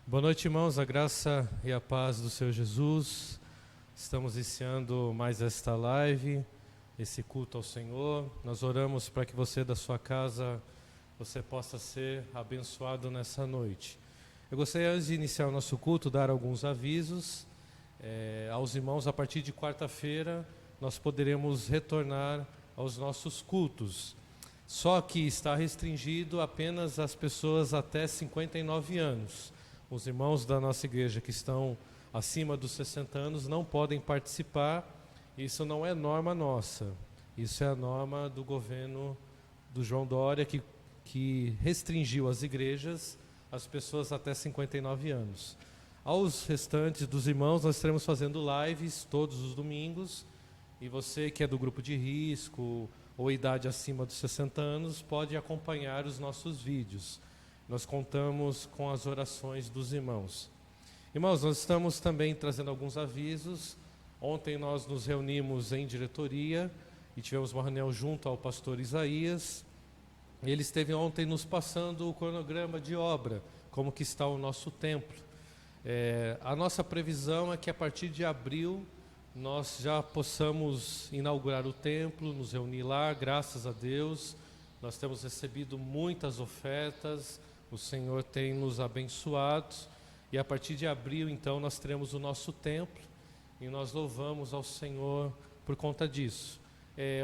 Boa noite, irmãos, a graça e a paz do Senhor Jesus. Estamos iniciando mais esta live, esse culto ao Senhor. Nós oramos para que você da sua casa, você possa ser abençoado nessa noite. Eu gostaria, antes de iniciar o nosso culto, dar alguns avisos aos irmãos. A partir de quarta-feira, nós poderemos retornar aos nossos cultos. Só que está restringido apenas às pessoas até 59 anos. Os irmãos da nossa igreja que estão acima dos 60 anos não podem participar. Isso não é norma nossa. Isso é a norma do governo do João Dória, que restringiu as igrejas às pessoas até 59 anos. Aos restantes dos irmãos, nós estaremos fazendo lives todos os domingos. E você que é do grupo de risco ou idade acima dos 60 anos, pode acompanhar os nossos vídeos. Nós contamos com as orações dos irmãos. Irmãos, nós estamos também trazendo alguns avisos. Ontem nós nos reunimos em diretoria e tivemos uma reunião junto ao pastor Isaías. Ele esteve ontem nos passando o cronograma de obra, como que está o nosso templo. A nossa previsão é que a partir de abril nós já possamos inaugurar o templo, nos reunir lá, graças a Deus. Nós temos recebido muitas ofertas. O Senhor tem nos abençoado e a partir de abril, então, nós teremos o nosso templo e nós louvamos ao Senhor por conta disso.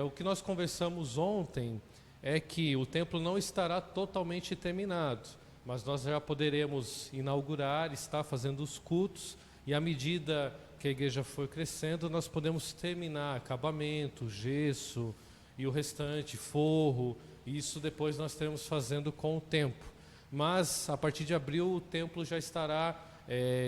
O que nós conversamos ontem é que o templo não estará totalmente terminado, mas nós já poderemos inaugurar, estar fazendo os cultos e à medida que a igreja for crescendo, nós podemos terminar acabamento, gesso e o restante, forro. Isso depois nós teremos fazendo com o tempo. Mas a partir de abril o templo já estará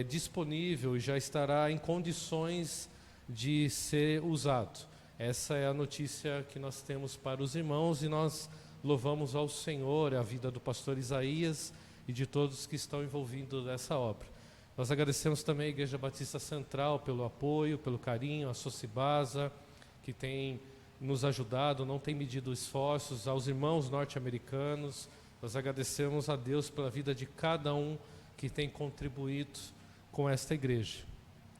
disponível e já estará em condições de ser usado. Essa é a notícia que nós temos para os irmãos e nós louvamos ao Senhor, a vida do pastor Isaías e de todos que estão envolvidos nessa obra. Nós agradecemos também a Igreja Batista Central pelo apoio, pelo carinho, a Socibasa, que tem nos ajudado, não tem medido esforços, aos irmãos norte-americanos. Nós agradecemos a Deus pela vida de cada um que tem contribuído com esta igreja.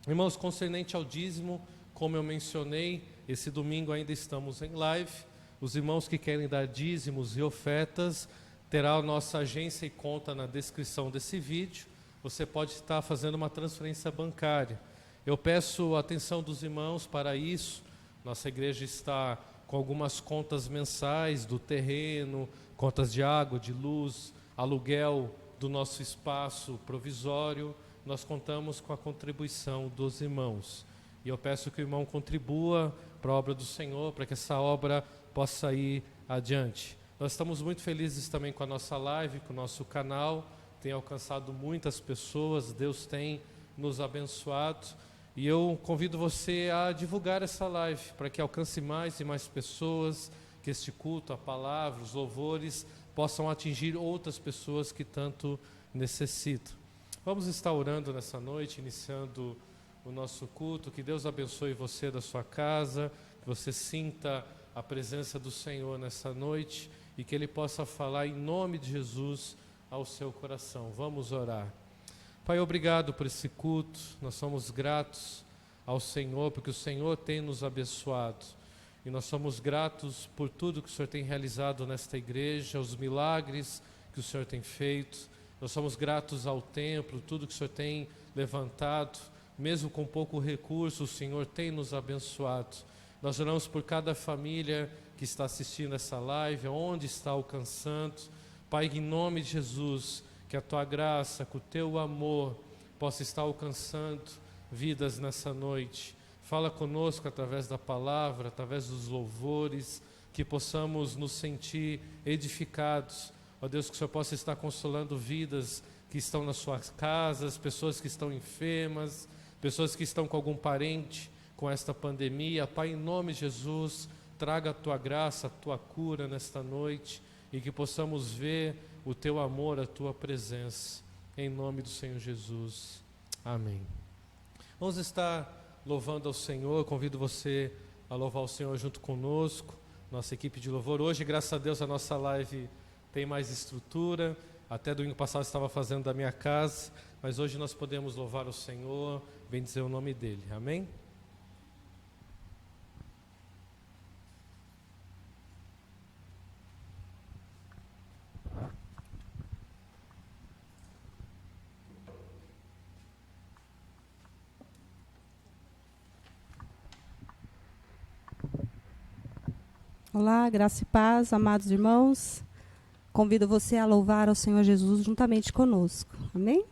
Irmãos, concernente ao dízimo, como eu mencionei, esse domingo ainda estamos em live. Os irmãos que querem dar dízimos e ofertas, terá a nossa agência e conta na descrição desse vídeo. Você pode estar fazendo uma transferência bancária. Eu peço a atenção dos irmãos para isso. Nossa igreja está com algumas contas mensais do terreno, contas de água, de luz, aluguel do nosso espaço provisório. Nós contamos com a contribuição dos irmãos. E eu peço que o irmão contribua para a obra do Senhor, para que essa obra possa ir adiante. Nós estamos muito felizes também com a nossa live, com o nosso canal. Tem alcançado muitas pessoas, Deus tem nos abençoado. E eu convido você a divulgar essa live, para que alcance mais e mais pessoas, que este culto, a palavra, os louvores, possam atingir outras pessoas que tanto necessitam. Vamos estar orando nessa noite, iniciando o nosso culto. Que Deus abençoe você da sua casa, que você sinta a presença do Senhor nessa noite e que Ele possa falar em nome de Jesus ao seu coração. Vamos orar. Pai, obrigado por esse culto. Nós somos gratos ao Senhor, porque o Senhor tem nos abençoado. E nós somos gratos por tudo que o Senhor tem realizado nesta igreja, os milagres que o Senhor tem feito. Nós somos gratos ao templo, tudo que o Senhor tem levantado. Mesmo com pouco recurso, o Senhor tem nos abençoado. Nós oramos por cada família que está assistindo essa live, onde está alcançando. Pai, em nome de Jesus, que a Tua graça, que o Teu amor possa estar alcançando vidas nessa noite. Fala conosco através da palavra, através dos louvores, que possamos nos sentir edificados. Ó Deus, que o Senhor possa estar consolando vidas que estão nas suas casas, pessoas que estão enfermas, pessoas que estão com algum parente com esta pandemia. Pai, em nome de Jesus, traga a Tua graça, a Tua cura nesta noite e que possamos ver o Teu amor, a Tua presença. Em nome do Senhor Jesus. Amém. Vamos estar louvando ao Senhor. Convido você a louvar o Senhor junto conosco, nossa equipe de louvor. Hoje, graças a Deus, a nossa live tem mais estrutura. até domingo passado estava fazendo da minha casa, mas hoje nós podemos louvar o Senhor, bendizer o nome dEle. Amém? Olá, graça e paz, amados irmãos. Convido você a louvar ao Senhor Jesus juntamente conosco. Amém?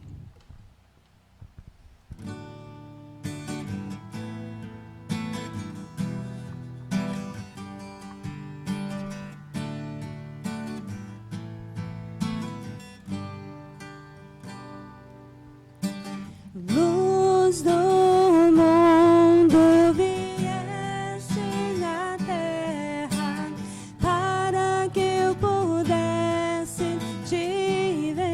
Luz do mundo vieste na terra para que eu pudesse te ver.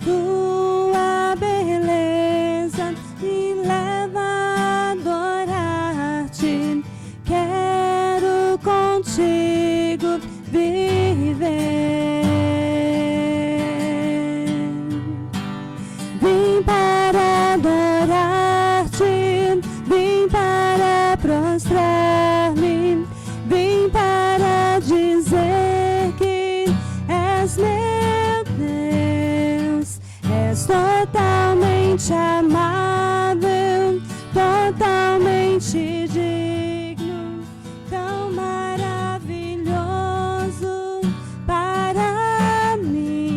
Tua beleza me leva a adorar-te. Quero contigo viver. Vim para adorar-te, vim para prostrar-me, vim para dizer que és meu Deus, és totalmente amável, totalmente digno, tão maravilhoso para mim.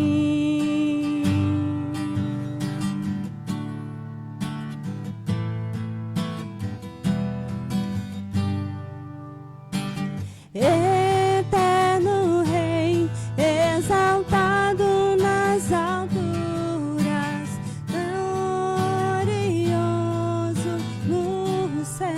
Eterno Rei, exaltado nas alturas, glorioso no céu.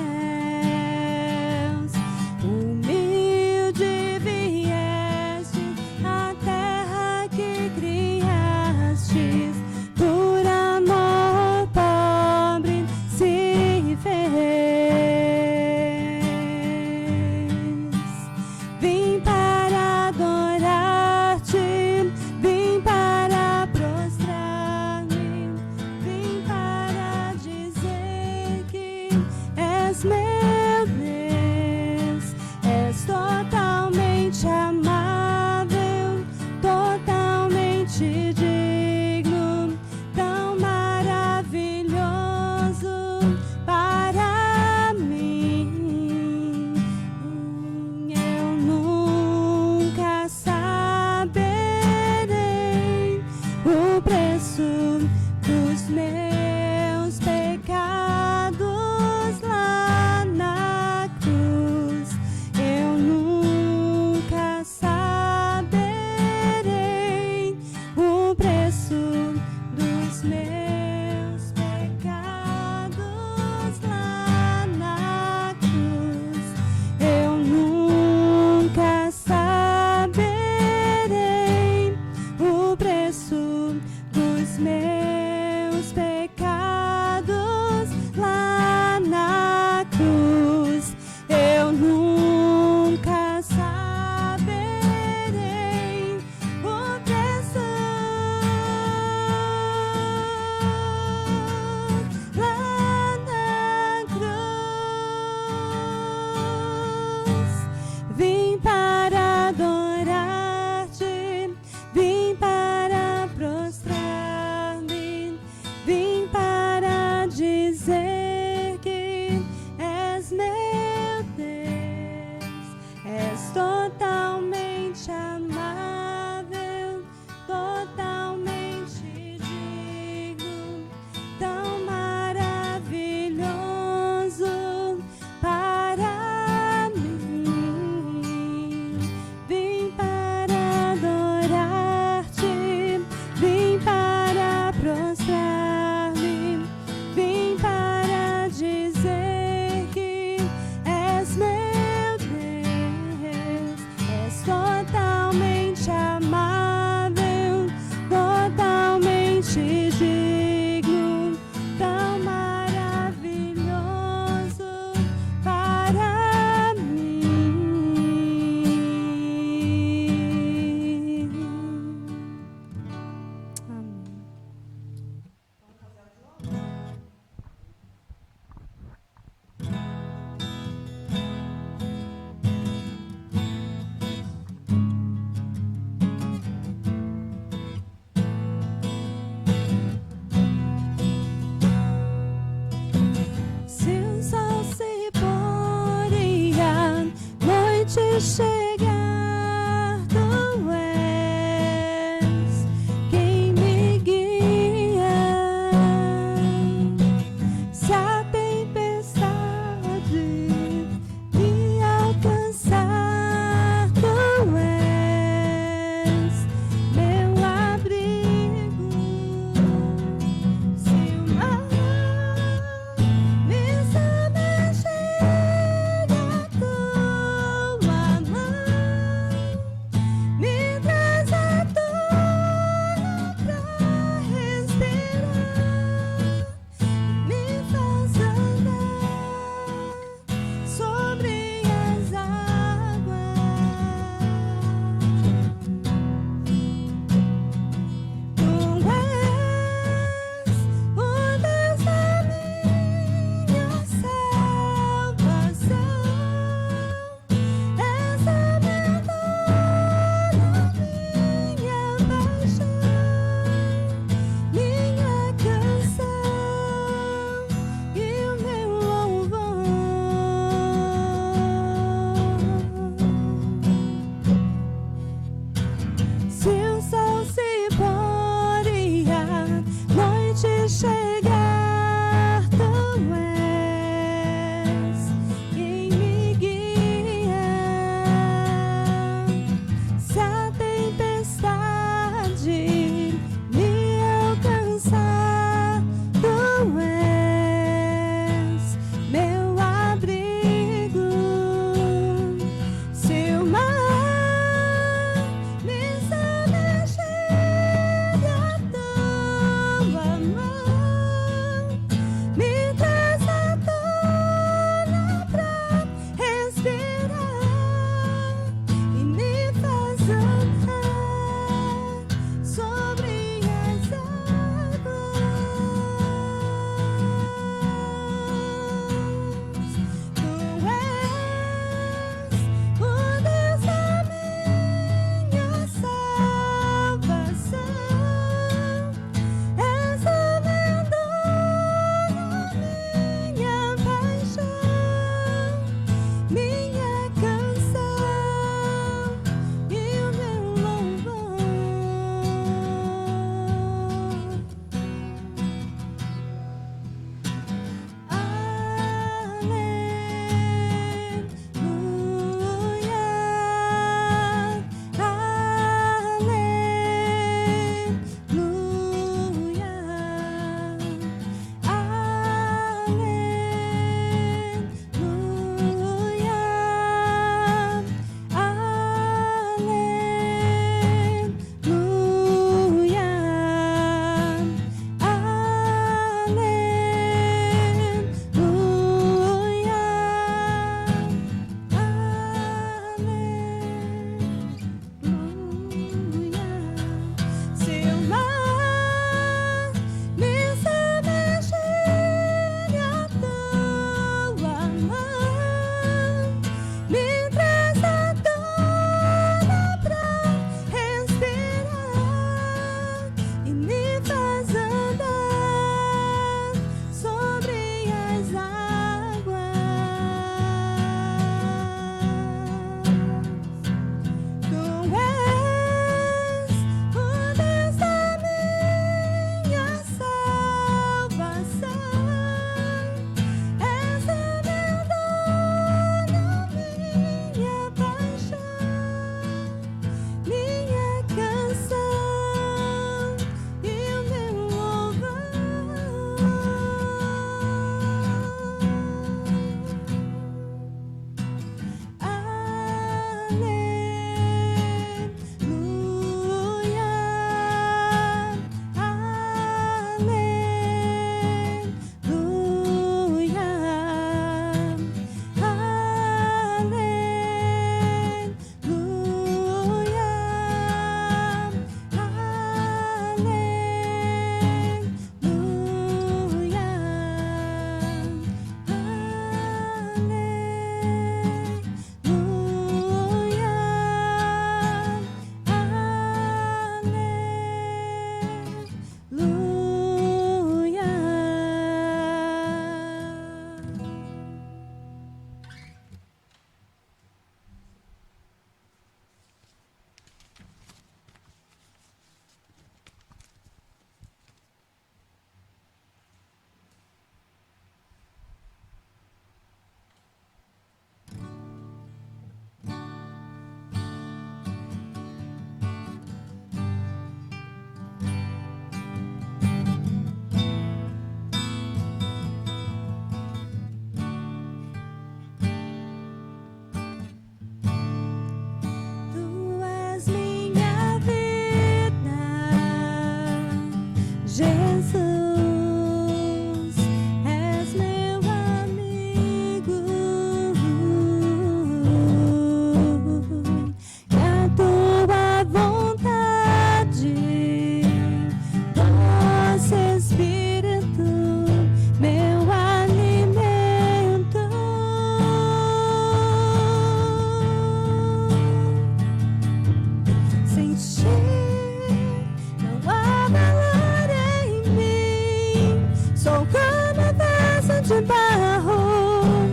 de barro,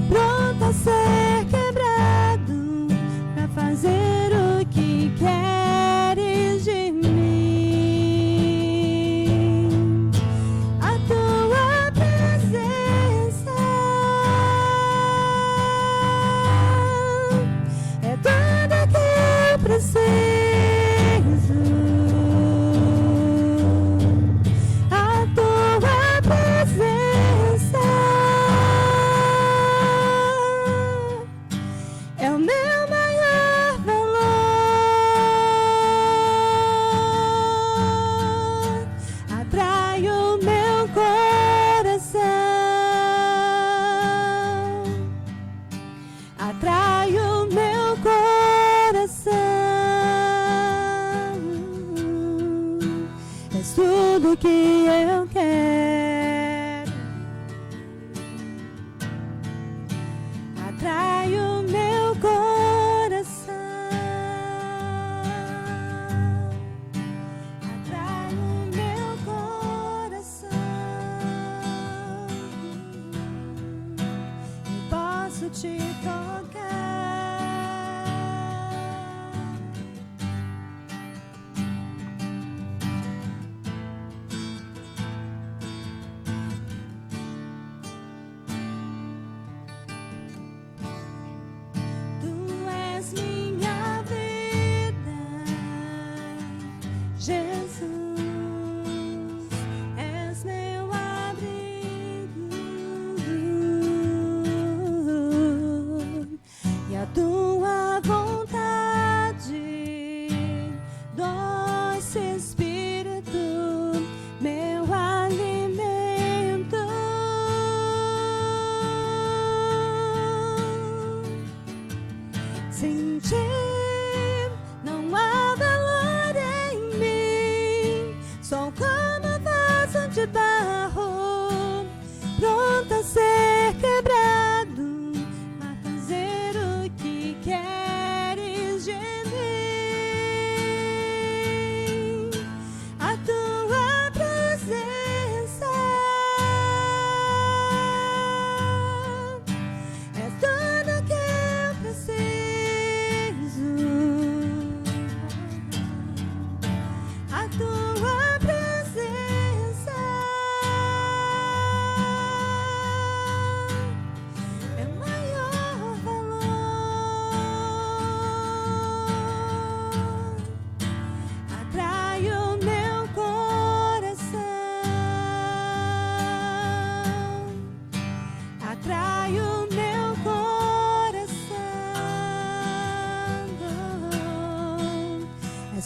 pronto a ser quebrado, para fazer o que queres de mim. A tua presença é tudo que eu preciso. Tudo que eu quero, atrai o meu coração, atrai o meu coração. Eu posso te tocar.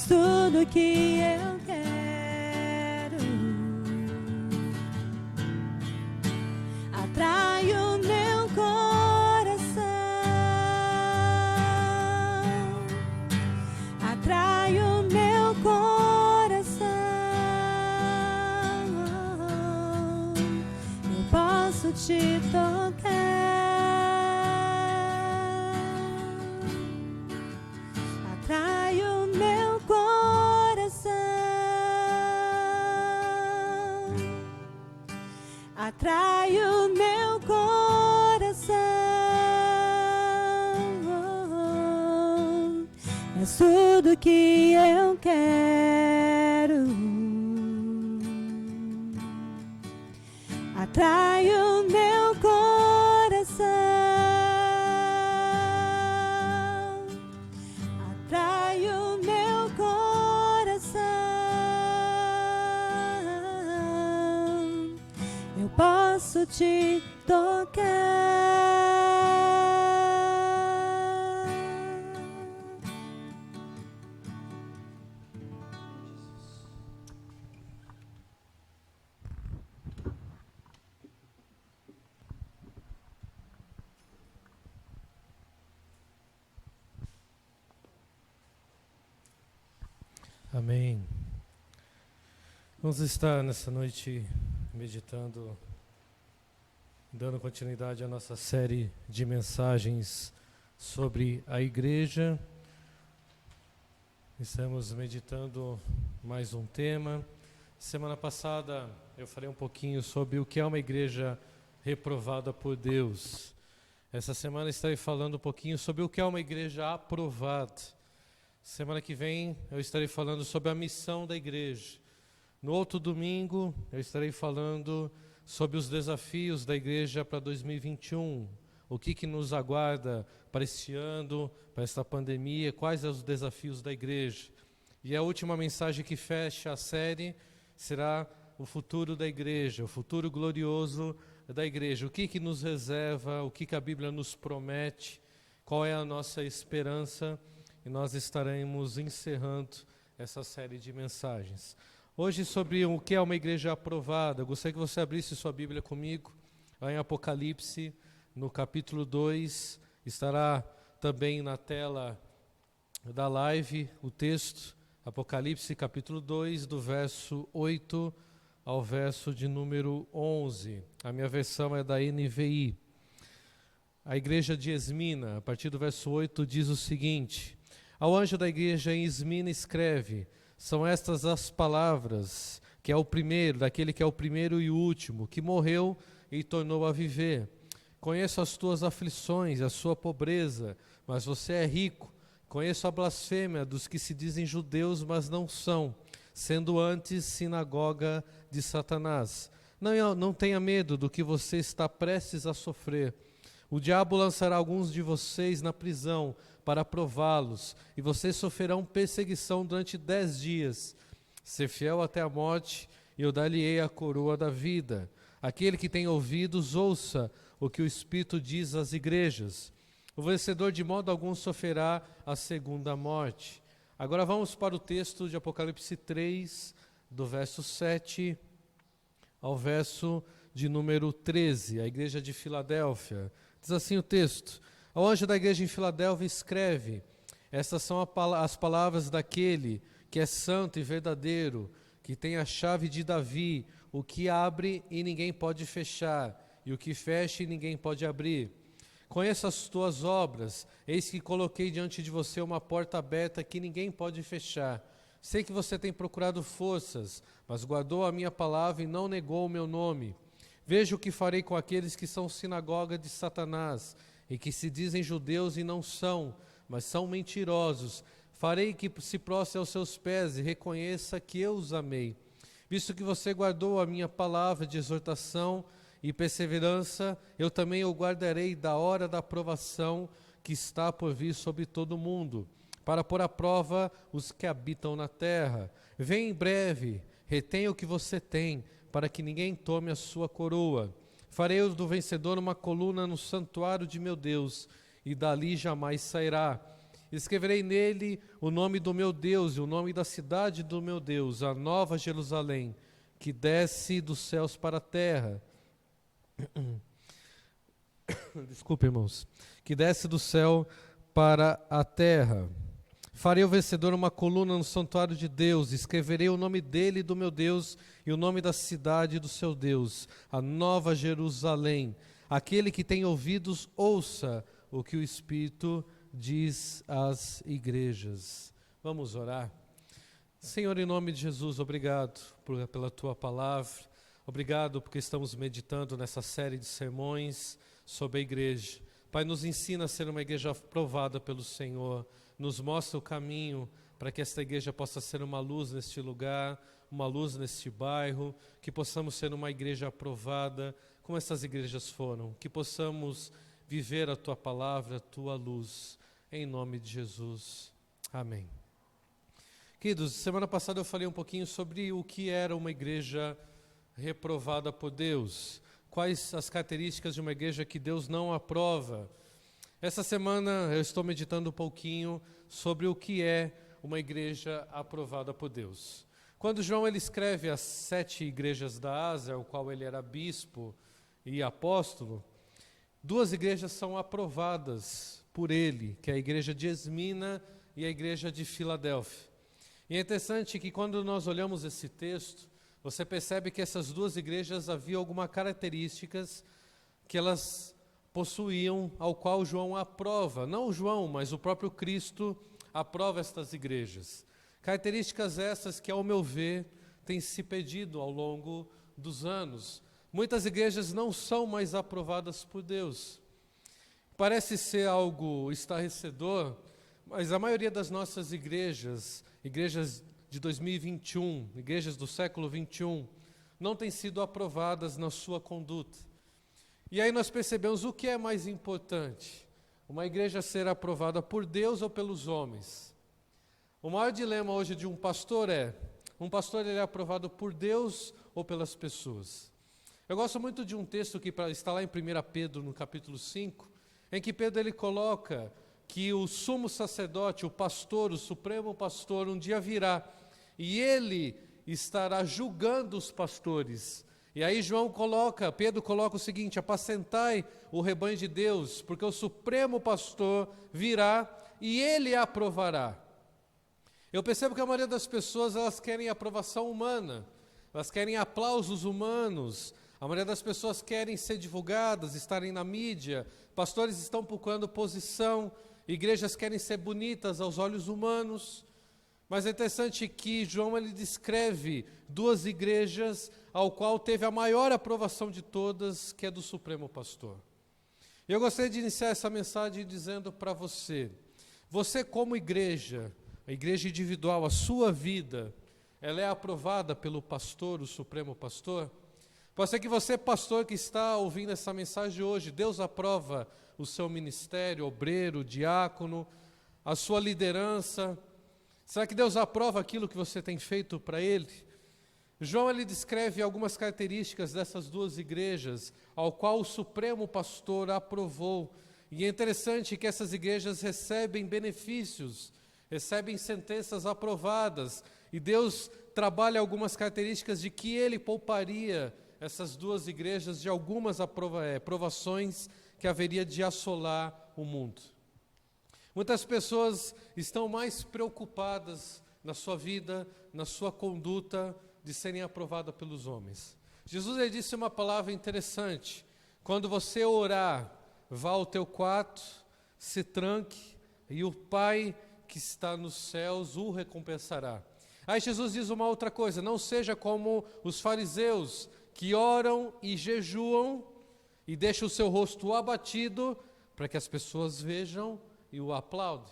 Tudo que eu quero, atrai o meu coração, atrai o meu coração. Eu posso te tocar. Atrai o meu coração, atrai o meu coração. É tudo que eu quero. Atrai o meu coração, atrai o meu coração. Eu posso te tocar. Amém. Vamos estar nessa noite meditando, dando continuidade à nossa série de mensagens sobre a igreja. Estamos meditando mais um tema. Semana passada eu falei um pouquinho sobre o que é uma igreja reprovada por Deus. Essa semana estarei falando um pouquinho sobre o que é uma igreja aprovada. Semana que vem eu estarei falando sobre a missão da igreja. No outro domingo eu estarei falando sobre os desafios da igreja para 2021. O que nos aguarda para este ano, para esta pandemia, quais são os desafios da igreja. E a última mensagem que fecha a série será o futuro da igreja, o futuro glorioso da igreja. O que nos reserva, o que a Bíblia nos promete, qual é a nossa esperança. E nós estaremos encerrando essa série de mensagens. Hoje sobre o que é uma igreja aprovada, eu gostaria que você abrisse sua Bíblia comigo, lá em Apocalipse, no capítulo 2, estará também na tela da live o texto, Apocalipse capítulo 2, do verso 8 ao verso de número 11. A minha versão é da NVI. A igreja de Esmina, a partir do verso 8, diz o seguinte: ao anjo da igreja em Esmina escreve, são estas as palavras, que é o primeiro, daquele que é o primeiro e o último, que morreu e tornou a viver. Conheço as tuas aflições, a sua pobreza, mas você é rico. Conheço a blasfêmia dos que se dizem judeus, mas não são, sendo antes sinagoga de Satanás. Não tenha medo do que você está prestes a sofrer. O diabo lançará alguns de vocês na prisão para prová-los, e vocês sofrerão perseguição durante 10 dias. Ser fiel até a morte, e eu dar-lhe-ei a coroa da vida. Aquele que tem ouvidos, ouça o que o Espírito diz às igrejas. O vencedor de modo algum sofrerá a segunda morte. Agora vamos para o texto de Apocalipse 3, do verso 7 ao verso de número 13, a igreja de Filadélfia. Diz assim o texto: ao anjo da igreja em Filadélfia escreve, estas são as palavras daquele que é santo e verdadeiro, que tem a chave de Davi, o que abre e ninguém pode fechar, e o que fecha e ninguém pode abrir. Conheço as tuas obras, eis que coloquei diante de você uma porta aberta que ninguém pode fechar. Sei que você tem procurado forças, mas guardou a minha palavra e não negou o meu nome. Veja o que farei com aqueles que são sinagoga de Satanás, e que se dizem judeus e não são, mas são mentirosos. Farei que se prostre aos seus pés e reconheça que eu os amei. Visto que você guardou a minha palavra de exortação e perseverança, eu também o guardarei da hora da provação que está por vir sobre todo o mundo, para pôr à prova os que habitam na terra. Vem em breve, retenha o que você tem, para que ninguém tome a sua coroa. Farei do vencedor uma coluna no santuário de meu Deus, e dali jamais sairá. Escreverei nele o nome do meu Deus e o nome da cidade do meu Deus, a nova Jerusalém, que desce dos céus para a terra. Desculpe, irmãos. Que desce do céu para a terra. Farei o vencedor uma coluna no santuário de Deus, escreverei o nome dele e do meu Deus, e o nome da cidade do seu Deus, a nova Jerusalém. Aquele que tem ouvidos, ouça o que o Espírito diz às igrejas. Vamos orar. Senhor, em nome de Jesus, obrigado pela tua palavra, obrigado porque estamos meditando nessa série de sermões sobre a igreja. Pai, nos ensina a ser uma igreja aprovada pelo Senhor, nos mostra o caminho para que esta igreja possa ser uma luz neste lugar, uma luz neste bairro, que possamos ser uma igreja aprovada, como essas igrejas foram, que possamos viver a Tua palavra, a Tua luz, em nome de Jesus. Amém. Queridos, semana passada eu falei um pouquinho sobre o que era uma igreja reprovada por Deus, quais as características de uma igreja que Deus não aprova. Essa semana eu estou meditando um pouquinho sobre o que é uma igreja aprovada por Deus. Quando João ele escreve as 7 igrejas da Ásia, o qual ele era bispo e apóstolo, 2 igrejas são aprovadas por ele, que é a igreja de Esmina e a igreja de Filadélfia. E é interessante que quando nós olhamos esse texto, você percebe que essas 2 igrejas havia algumas características que elas possuíam, ao qual João aprova. Não João, mas o próprio Cristo aprova estas igrejas. Características essas que, ao meu ver, têm se perdido ao longo dos anos. Muitas igrejas não são mais aprovadas por Deus. Parece ser algo estarrecedor, mas a maioria das nossas igrejas de 2021, igrejas do século 21, não têm sido aprovadas na sua conduta. E aí nós percebemos o que é mais importante: uma igreja ser aprovada por Deus ou pelos homens? O maior dilema hoje de um pastor ele é aprovado por Deus ou pelas pessoas? Eu gosto muito de um texto que está lá em 1 Pedro, no capítulo 5, em que Pedro ele coloca que o sumo sacerdote, o pastor, o supremo pastor, um dia virá e ele estará julgando os pastores. E aí Pedro coloca o seguinte: apacentai o rebanho de Deus, porque o supremo pastor virá e ele aprovará. Eu percebo que a maioria das pessoas, elas querem aprovação humana, elas querem aplausos humanos, a maioria das pessoas querem ser divulgadas, estarem na mídia, pastores estão procurando posição, igrejas querem ser bonitas aos olhos humanos. Mas é interessante que João ele descreve duas igrejas ao qual teve a maior aprovação de todas, que é do Supremo Pastor. Eu gostaria de iniciar essa mensagem dizendo para você como igreja, a igreja individual, a sua vida, ela é aprovada pelo pastor, o Supremo Pastor? Pode ser que você, pastor, que está ouvindo essa mensagem hoje, Deus aprova o seu ministério, obreiro, diácono, a sua liderança. Será que Deus aprova aquilo que você tem feito para Ele? João ele descreve algumas características dessas duas igrejas, ao qual o Supremo Pastor aprovou. E é interessante que essas igrejas recebem benefícios, recebem sentenças aprovadas, e Deus trabalha algumas características de que Ele pouparia essas duas igrejas de algumas provações que haveria de assolar o mundo. Muitas pessoas estão mais preocupadas na sua vida, na sua conduta, de serem aprovadas pelos homens. Jesus ele disse uma palavra interessante: quando você orar, vá ao teu quarto, se tranque, e o Pai que está nos céus o recompensará. Aí Jesus diz uma outra coisa: não seja como os fariseus, que oram e jejuam, e deixam o seu rosto abatido, para que as pessoas vejam e o aplaudem.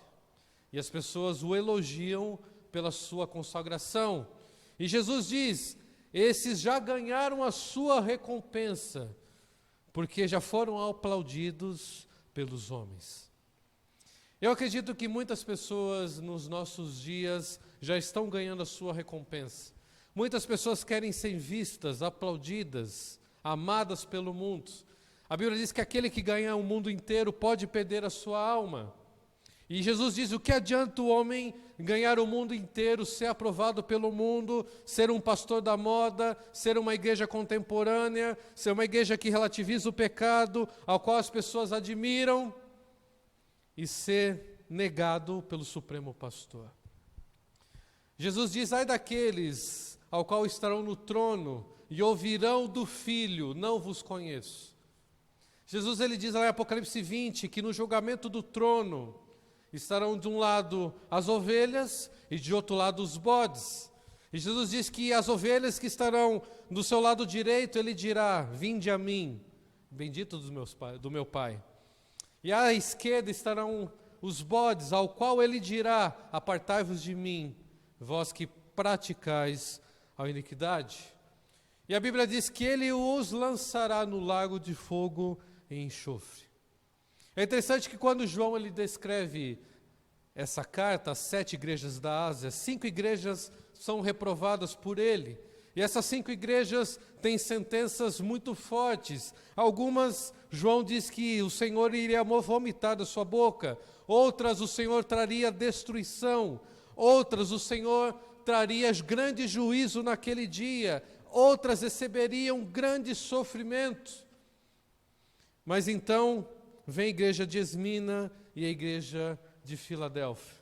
E as pessoas o elogiam pela sua consagração. E Jesus diz: esses já ganharam a sua recompensa, porque já foram aplaudidos pelos homens. Eu acredito que muitas pessoas nos nossos dias já estão ganhando a sua recompensa. Muitas pessoas querem ser vistas, aplaudidas, amadas pelo mundo. A Bíblia diz que aquele que ganha o mundo inteiro pode perder a sua alma. E Jesus diz: o que adianta o homem ganhar o mundo inteiro, ser aprovado pelo mundo, ser um pastor da moda, ser uma igreja contemporânea, ser uma igreja que relativiza o pecado, ao qual as pessoas admiram, e ser negado pelo Supremo Pastor? Jesus diz: ai daqueles ao qual estarão no trono e ouvirão do Filho: não vos conheço. Jesus ele diz lá em Apocalipse 20 que no julgamento do trono estarão de um lado as ovelhas e de outro lado os bodes. E Jesus diz que as ovelhas que estarão do seu lado direito, ele dirá: vinde a mim, bendito do meu Pai. E à esquerda estarão os bodes, ao qual ele dirá: apartai-vos de mim, vós que praticais a iniquidade. E a Bíblia diz que ele os lançará no lago de fogo e enxofre. É interessante que quando João ele descreve essa carta às 7 igrejas da Ásia, 5 igrejas são reprovadas por ele. E essas 5 igrejas têm sentenças muito fortes. Algumas, João diz que o Senhor iria vomitar da sua boca. Outras, o Senhor traria destruição. Outras, o Senhor traria grande juízo naquele dia. Outras receberiam grande sofrimento. Mas então vem a igreja de Esmina e a igreja de Filadélfia.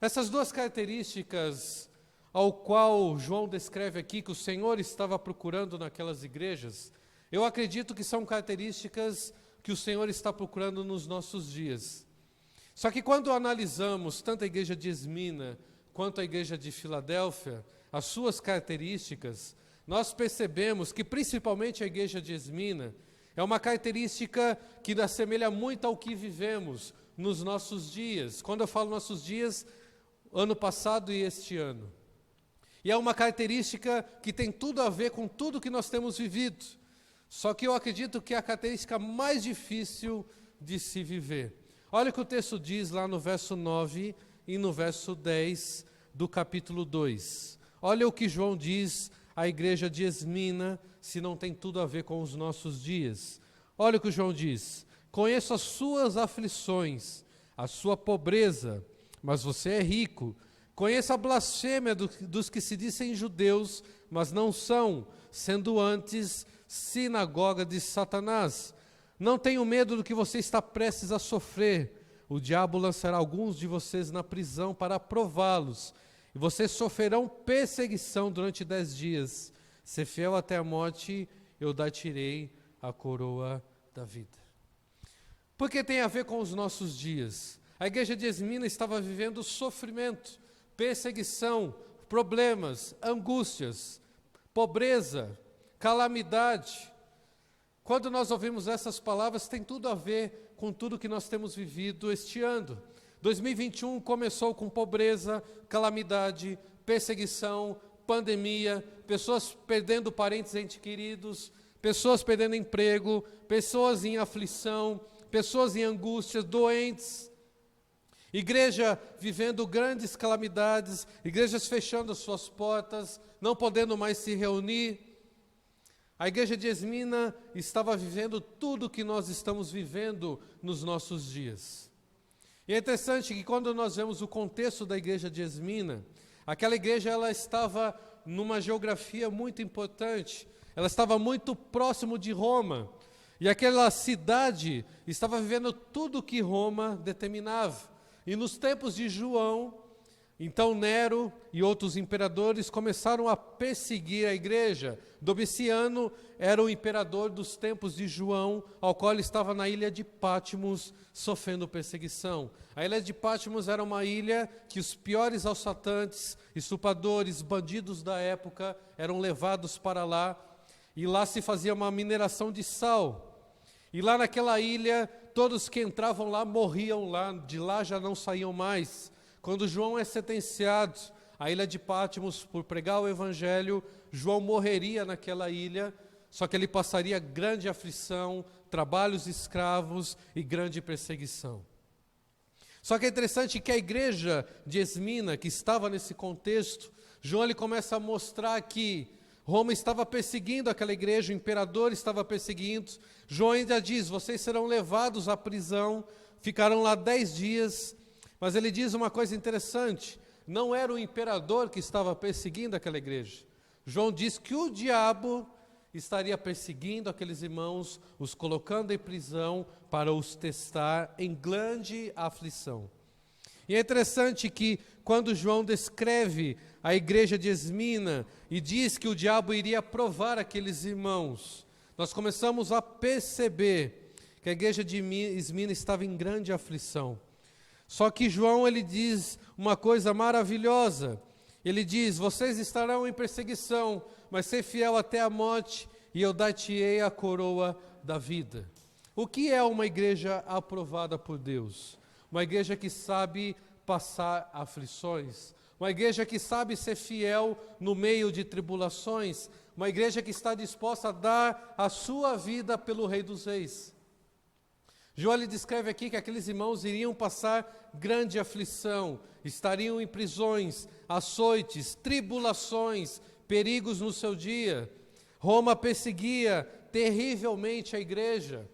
Essas duas características ao qual João descreve aqui que o Senhor estava procurando naquelas igrejas, eu acredito que são características que o Senhor está procurando nos nossos dias. Só que quando analisamos tanto a igreja de Esmina quanto a igreja de Filadélfia, as suas características, nós percebemos que principalmente a igreja de Esmina é uma característica que assemelha muito ao que vivemos nos nossos dias. Quando eu falo nossos dias, ano passado e este ano. E é uma característica que tem tudo a ver com tudo que nós temos vivido. Só que eu acredito que é a característica mais difícil de se viver. Olha o que o texto diz lá no verso 9 e no verso 10 do capítulo 2. Olha o que João diz à igreja de Esmina, se não tem tudo a ver com os nossos dias. Olha o que João diz: conheço as suas aflições, a sua pobreza, mas você é rico. Conheço a blasfêmia dos que se dizem judeus, mas não são, sendo antes sinagoga de Satanás. Não tenho medo do que você está prestes a sofrer. O diabo lançará alguns de vocês na prisão para prová-los, e vocês sofrerão perseguição durante 10 dias. Ser fiel até a morte, eu dar-te-ei a coroa da vida. Porque tem a ver com os nossos dias. A igreja de Esmina estava vivendo sofrimento, perseguição, problemas, angústias, pobreza, calamidade. Quando nós ouvimos essas palavras, tem tudo a ver com tudo que nós temos vivido este ano. 2021 começou com pobreza, calamidade, perseguição, pandemia, pessoas perdendo parentes entes queridos, pessoas perdendo emprego, pessoas em aflição, pessoas em angústia, doentes, igreja vivendo grandes calamidades, igrejas fechando as suas portas, não podendo mais se reunir. A igreja de Esmina estava vivendo tudo o que nós estamos vivendo nos nossos dias. E é interessante que quando nós vemos o contexto da igreja de Esmina, aquela igreja ela estava numa geografia muito importante, ela estava muito próximo de Roma, e aquela cidade estava vivendo tudo o que Roma determinava. E nos tempos de João, então Nero e outros imperadores começaram a perseguir a igreja. Domiciano era o imperador dos tempos de João, ao qual ele estava na ilha de Patmos, sofrendo perseguição. A ilha de Patmos era uma ilha que os piores assaltantes, estupradores, bandidos da época eram levados para lá, e lá se fazia uma mineração de sal. E lá naquela ilha, todos que entravam lá morriam lá, de lá já não saíam mais. Quando João é sentenciado à ilha de Patmos por pregar o evangelho, João morreria naquela ilha, só que ele passaria grande aflição, trabalhos escravos e grande perseguição. Só que é interessante que a igreja de Esmina, que estava nesse contexto, João ele começa a mostrar que Roma estava perseguindo aquela igreja, o imperador estava perseguindo. João ainda diz: vocês serão levados à prisão, ficarão lá 10 dias. Mas ele diz uma coisa interessante: não era o imperador que estava perseguindo aquela igreja. João diz que o diabo estaria perseguindo aqueles irmãos, os colocando em prisão para os testar em grande aflição. E é interessante que quando João descreve a igreja de Esmina e diz que o diabo iria provar aqueles irmãos, nós começamos a perceber que a igreja de Esmina estava em grande aflição. Só que João ele diz uma coisa maravilhosa. Ele diz: vocês estarão em perseguição, mas ser fiel até a morte, e eu dar-te-ei a coroa da vida. O que é uma igreja aprovada por Deus? Uma igreja que sabe passar aflições, uma igreja que sabe ser fiel no meio de tribulações, uma igreja que está disposta a dar a sua vida pelo Rei dos Reis. João ele descreve aqui que aqueles irmãos iriam passar grande aflição, estariam em prisões, açoites, tribulações, perigos no seu dia. Roma perseguia terrivelmente a igreja.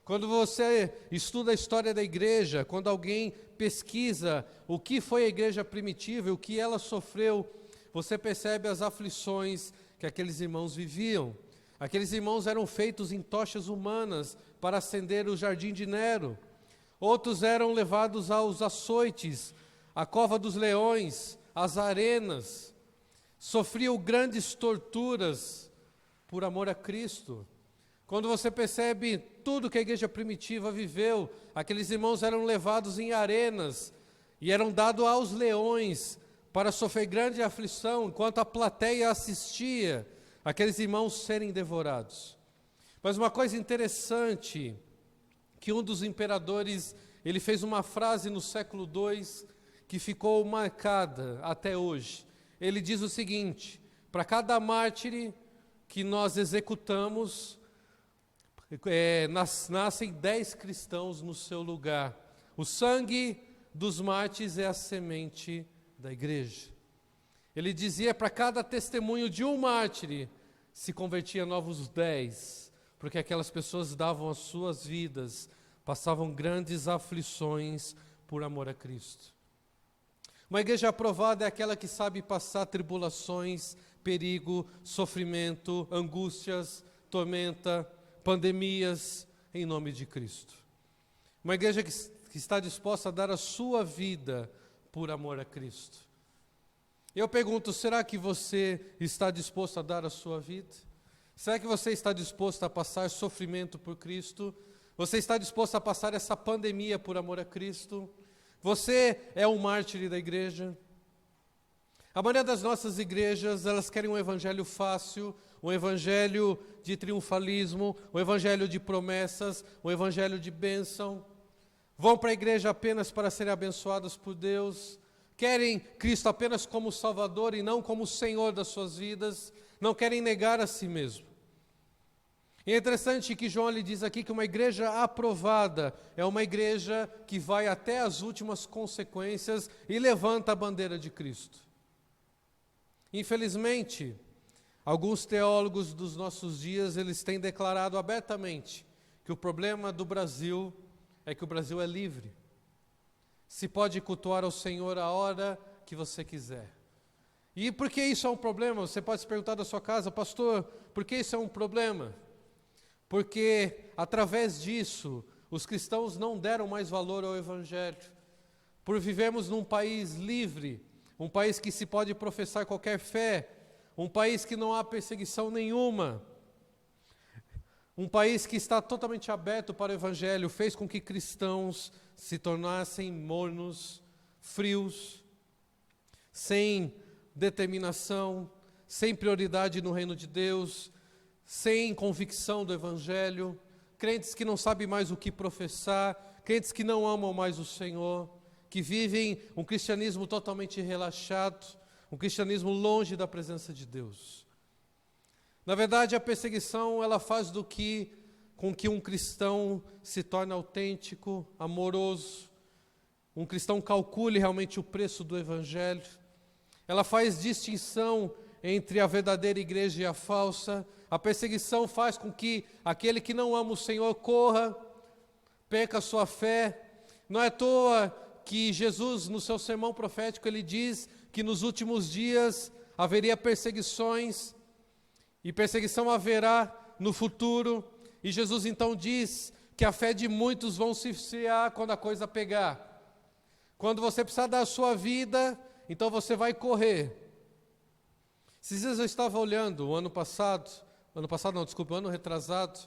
Quando você estuda a história da igreja, quando alguém pesquisa o que foi a igreja primitiva e o que ela sofreu, você percebe as aflições que aqueles irmãos viviam. Aqueles irmãos eram feitos em tochas humanas para acender o jardim de Nero. Outros eram levados aos açoites, à cova dos leões, às arenas. Sofriam grandes torturas por amor a Cristo. Quando você percebe tudo que a igreja primitiva viveu, aqueles irmãos eram levados em arenas e eram dados aos leões para sofrer grande aflição, enquanto a plateia assistia. aqueles irmãos serem devorados. Mas uma coisa interessante, que um dos imperadores, ele fez uma frase no século II, que ficou marcada até hoje. Ele diz o seguinte: para cada mártir que nós executamos, nascem 10 cristãos no seu lugar. O sangue dos mártires é a semente da igreja. Ele dizia: para cada testemunho de um mártir, se convertia novos 10, porque aquelas pessoas davam as suas vidas, passavam grandes aflições por amor a Cristo. Uma igreja aprovada é aquela que sabe passar tribulações, perigo, sofrimento, angústias, tormenta, pandemias, em nome de Cristo. Uma igreja que está disposta a dar a sua vida por amor a Cristo. Eu pergunto, será que você está disposto a dar a sua vida? Será que você está disposto a passar sofrimento por Cristo? Você está disposto a passar essa pandemia por amor a Cristo? Você é um mártir da igreja? A maioria das nossas igrejas, elas querem um evangelho fácil, um evangelho de triunfalismo, um evangelho de promessas, um evangelho de bênção. Vão para a igreja apenas para serem abençoados por Deus. Querem Cristo apenas como Salvador e não como Senhor das suas vidas. Não querem negar a si mesmo. E é interessante que João lhe diz aqui que uma igreja aprovada é uma igreja que vai até as últimas consequências e levanta a bandeira de Cristo. Infelizmente, alguns teólogos dos nossos dias, eles têm declarado abertamente que o problema do Brasil é que o Brasil é livre. Se pode cultuar ao Senhor a hora que você quiser. E por que isso é um problema? Você pode se perguntar da sua casa: pastor, por que isso é um problema? Porque através disso, os cristãos não deram mais valor ao Evangelho. Por vivermos num país livre, um país que se pode professar qualquer fé, um país que não há perseguição nenhuma, um país que está totalmente aberto para o Evangelho, fez com que cristãos se tornassem mornos, frios, sem determinação, sem prioridade no reino de Deus, sem convicção do Evangelho, crentes que não sabem mais o que professar, crentes que não amam mais o Senhor, que vivem um cristianismo totalmente relaxado, um cristianismo longe da presença de Deus. Na verdade, a perseguição, ela faz com que um cristão se torne autêntico, amoroso, um cristão calcule realmente o preço do Evangelho. Ela faz distinção entre a verdadeira igreja e a falsa. A perseguição faz com que aquele que não ama o Senhor corra, perca a sua fé. Não é à toa que Jesus, no seu sermão profético, ele diz que nos últimos dias haveria perseguições, e perseguição haverá no futuro. E Jesus então diz que a fé de muitos vão se esfriar quando a coisa pegar. Quando você precisar dar a sua vida, então você vai correr. Esses dias eu estava olhando, ano retrasado,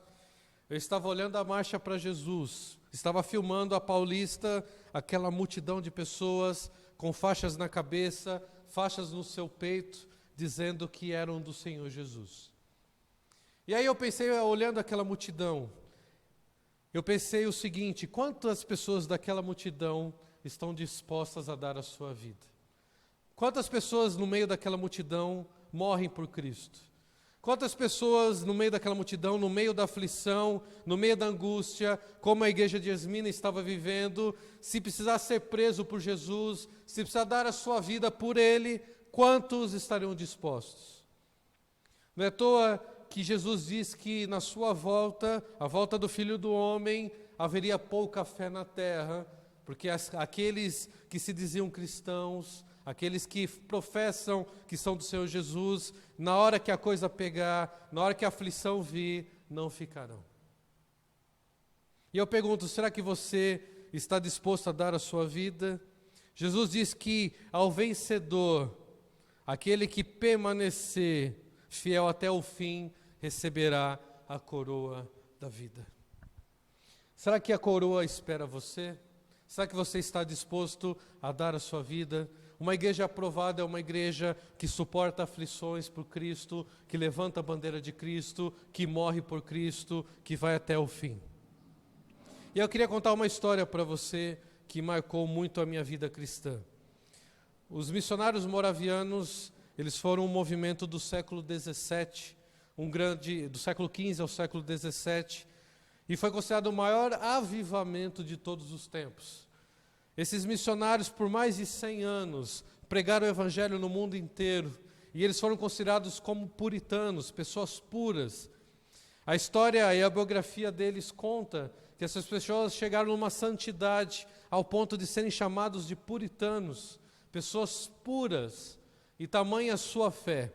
eu estava olhando a Marcha para Jesus, estava filmando a Paulista, aquela multidão de pessoas com faixas na cabeça, faixas no seu peito, dizendo que eram do Senhor Jesus. E aí eu pensei, olhando aquela multidão, eu pensei o seguinte: quantas pessoas daquela multidão estão dispostas a dar a sua vida? Quantas pessoas no meio daquela multidão morrem por Cristo? Quantas pessoas no meio daquela multidão, no meio da aflição, no meio da angústia, como a igreja de Esmina estava vivendo, se precisar ser preso por Jesus, se precisar dar a sua vida por Ele, quantos estariam dispostos? Não é à toa que Jesus diz que na sua volta, a volta do Filho do Homem, haveria pouca fé na terra, porque aqueles que se diziam cristãos, aqueles que professam que são do Senhor Jesus, na hora que a coisa pegar, na hora que a aflição vir, não ficarão. E eu pergunto, será que você está disposto a dar a sua vida? Jesus diz que ao vencedor, aquele que permanecer fiel até o fim, receberá a coroa da vida. Será que a coroa espera você? Será que você está disposto a dar a sua vida? Uma igreja aprovada é uma igreja que suporta aflições por Cristo, que levanta a bandeira de Cristo, que morre por Cristo, que vai até o fim. E eu queria contar uma história para você que marcou muito a minha vida cristã. Os missionários moravianos, eles foram um movimento do século XVII, do século XV ao século XVII, e foi considerado o maior avivamento de todos os tempos. Esses missionários, por mais de 100 anos, pregaram o evangelho no mundo inteiro, e eles foram considerados como puritanos, pessoas puras. A história e a biografia deles conta que essas pessoas chegaram numa santidade ao ponto de serem chamados de puritanos, pessoas puras, e tamanha a sua fé.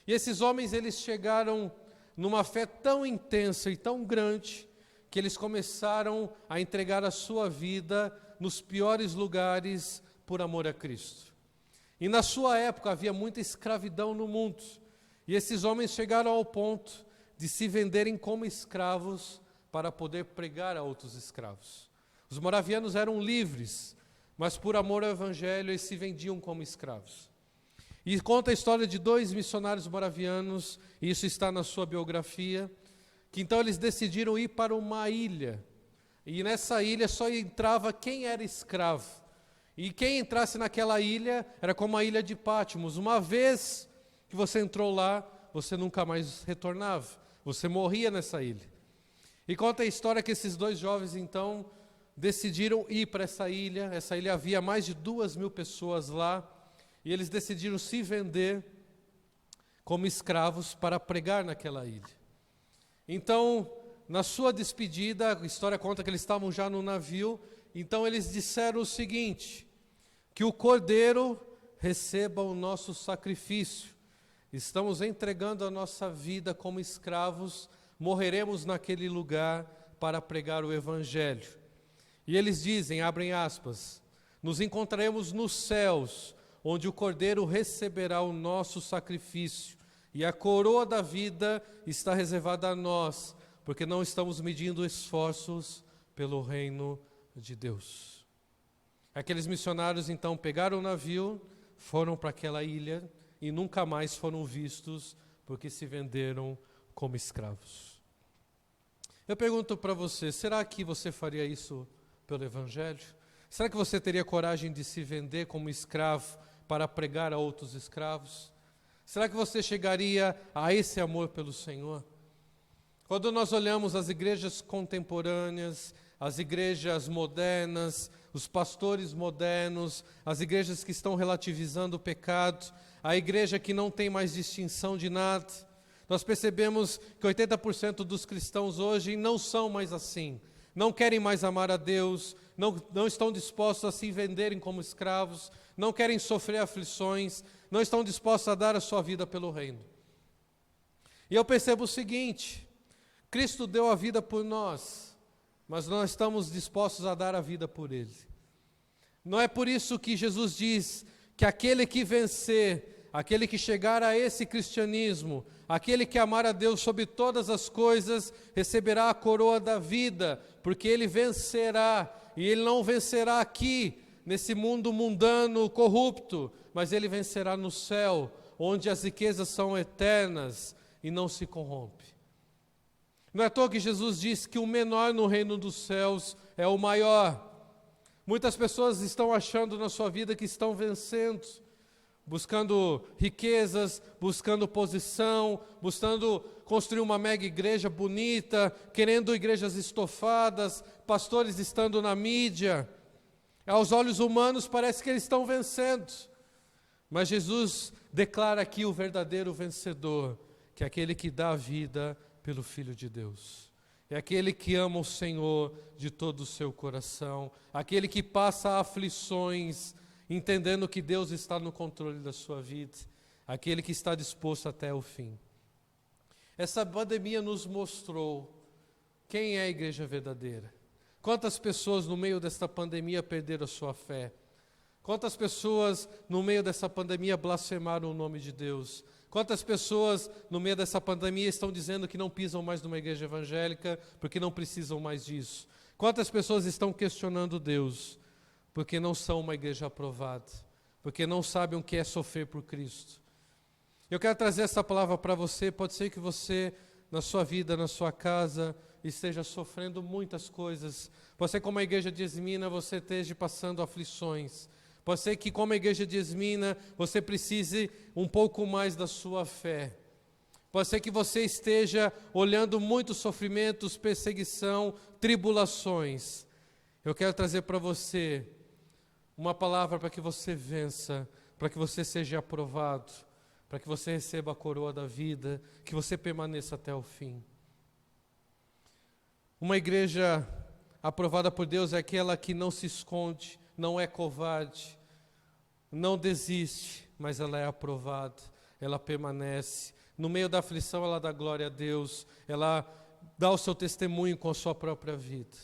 E esses homens, eles chegaram numa fé tão intensa e tão grande, que eles começaram a entregar a sua vida nos piores lugares por amor a Cristo. E na sua época havia muita escravidão no mundo, e esses homens chegaram ao ponto de se venderem como escravos para poder pregar a outros escravos. Os moravianos eram livres, mas por amor ao evangelho eles se vendiam como escravos. E conta a história de 2 missionários moravianos, e isso está na sua biografia, que então eles decidiram ir para uma ilha, e nessa ilha só entrava quem era escravo, e quem entrasse naquela ilha era como a ilha de Patmos. Uma vez que você entrou lá, você nunca mais retornava, você morria nessa ilha. E conta a história que esses 2 jovens então decidiram ir para essa ilha havia mais de 2.000 pessoas lá, e eles decidiram se vender como escravos para pregar naquela ilha. Então, na sua despedida, a história conta que eles estavam já no navio, então eles disseram o seguinte: que o Cordeiro receba o nosso sacrifício. Estamos entregando a nossa vida como escravos, morreremos naquele lugar para pregar o Evangelho. E eles dizem, abrem aspas, nos encontraremos nos céus, onde o Cordeiro receberá o nosso sacrifício, e a coroa da vida está reservada a nós, porque não estamos medindo esforços pelo reino de Deus. Aqueles missionários então pegaram o navio, foram para aquela ilha e nunca mais foram vistos, porque se venderam como escravos. Eu pergunto para você, será que você faria isso pelo Evangelho? Será que você teria coragem de se vender como escravo para pregar a outros escravos? Será que você chegaria a esse amor pelo Senhor? Quando nós olhamos as igrejas contemporâneas, as igrejas modernas, os pastores modernos, as igrejas que estão relativizando o pecado, a igreja que não tem mais distinção de nada, nós percebemos que 80% dos cristãos hoje não são mais assim, não querem mais amar a Deus, não estão dispostos a se venderem como escravos, não querem sofrer aflições, não estão dispostos a dar a sua vida pelo reino. E eu percebo o seguinte: Cristo deu a vida por nós, mas não estamos dispostos a dar a vida por Ele. Não é por isso que Jesus diz que aquele que vencer, aquele que chegar a esse cristianismo, aquele que amar a Deus sobre todas as coisas, receberá a coroa da vida, porque ele vencerá, e ele não vencerá aqui, nesse mundo mundano, corrupto, mas ele vencerá no céu, onde as riquezas são eternas e não se corrompem. Não é à toa que Jesus disse que o menor no reino dos céus é o maior. Muitas pessoas estão achando na sua vida que estão vencendo, buscando riquezas, buscando posição, buscando construir uma mega igreja bonita, querendo igrejas estofadas, pastores estando na mídia. Aos olhos humanos parece que eles estão vencendo, mas Jesus declara aqui o verdadeiro vencedor, que é aquele que dá a vida pelo Filho de Deus. É aquele que ama o Senhor de todo o seu coração, aquele que passa aflições, entendendo que Deus está no controle da sua vida, aquele que está disposto até o fim. Essa pandemia nos mostrou quem é a igreja verdadeira. Quantas pessoas no meio desta pandemia perderam a sua fé? Quantas pessoas no meio dessa pandemia blasfemaram o nome de Deus? Quantas pessoas no meio dessa pandemia estão dizendo que não pisam mais numa igreja evangélica porque não precisam mais disso? Quantas pessoas estão questionando Deus porque não são uma igreja aprovada? porque não sabem o que é sofrer por Cristo. Eu quero trazer essa palavra para você. Pode ser que você, na sua vida, na sua casa, esteja sofrendo muitas coisas. Pode ser que como a igreja de Esmina você esteja passando aflições. Pode ser que como a igreja de Esmina você precise um pouco mais da sua fé. Pode ser que você esteja olhando muitos sofrimentos, perseguição, tribulações. Eu quero trazer para você uma palavra para que você vença, para que você seja aprovado, para que você receba a coroa da vida, que você permaneça até o fim. Uma igreja aprovada por Deus é aquela que não se esconde, não é covarde, não desiste, mas ela é aprovada, ela permanece. No meio da aflição ela dá glória a Deus, ela dá o seu testemunho com a sua própria vida.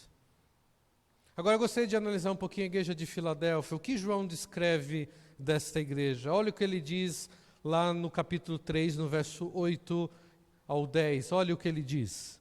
Agora eu gostaria de analisar um pouquinho a igreja de Filadélfia. O que João descreve desta igreja? Olha o que ele diz lá no capítulo 3, no verso 8 ao 10. Olha o que ele diz.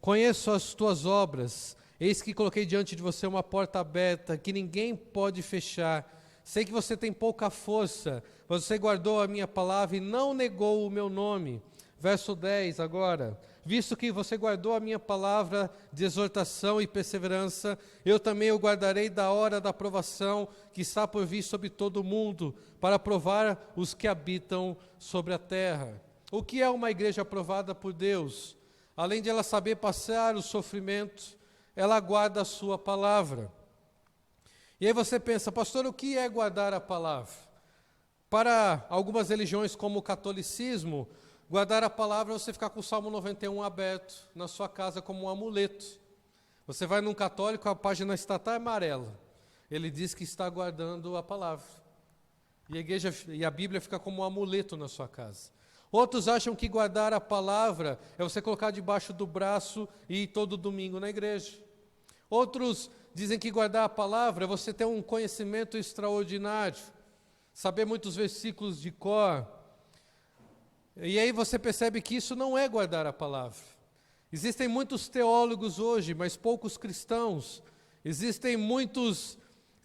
Conheço as tuas obras, eis que coloquei diante de você uma porta aberta, que ninguém pode fechar. Sei que você tem pouca força, mas você guardou a minha palavra e não negou o meu nome. Verso 10 agora. Visto que você guardou a minha palavra de exortação e perseverança, eu também o guardarei da hora da aprovação que está por vir sobre todo o mundo, para provar os que habitam sobre a terra. O que é uma igreja aprovada por Deus? Além de ela saber passar o sofrimento, ela guarda a sua palavra. E aí você pensa, pastor, o que é guardar a palavra? Para algumas religiões como o catolicismo, guardar a palavra é você ficar com o Salmo 91 aberto na sua casa como um amuleto. Você vai num católico, a página está amarela. Ele diz que está guardando a palavra. E a Bíblia fica como um amuleto na sua casa. Outros acham que guardar a palavra é você colocar debaixo do braço e ir todo domingo na igreja. Outros dizem que guardar a palavra é você ter um conhecimento extraordinário, saber muitos versículos de cor. E aí você percebe que isso não é guardar a palavra. Existem muitos teólogos hoje, mas poucos cristãos. Existem muitos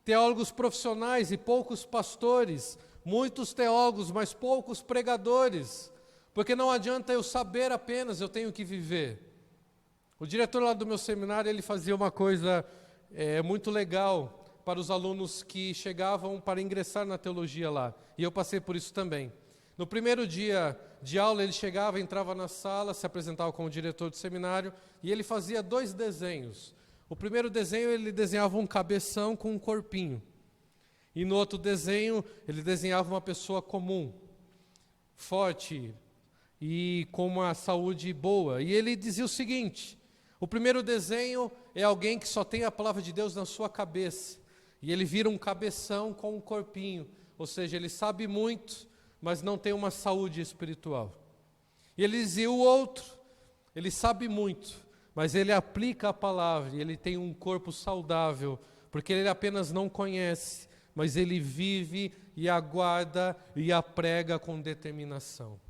teólogos profissionais e poucos pastores. Muitos teólogos, mas poucos pregadores. Porque não adianta eu saber apenas, eu tenho que viver. O diretor lá do meu seminário, ele fazia uma coisa muito legal para os alunos que chegavam para ingressar na teologia lá. E eu passei por isso também. No primeiro dia de aula, ele chegava, entrava na sala, se apresentava como diretor do seminário, e ele fazia 2 desenhos. O primeiro desenho, ele desenhava um cabeção com um corpinho. E no outro desenho, ele desenhava uma pessoa comum, forte e com uma saúde boa. E ele dizia o seguinte: o primeiro desenho é alguém que só tem a palavra de Deus na sua cabeça. E ele vira um cabeção com um corpinho. Ou seja, ele sabe muito, mas não tem uma saúde espiritual. E ele dizia o outro, ele sabe muito, mas ele aplica a palavra e ele tem um corpo saudável, porque ele apenas não conhece, mas ele vive e aguarda e a prega com determinação.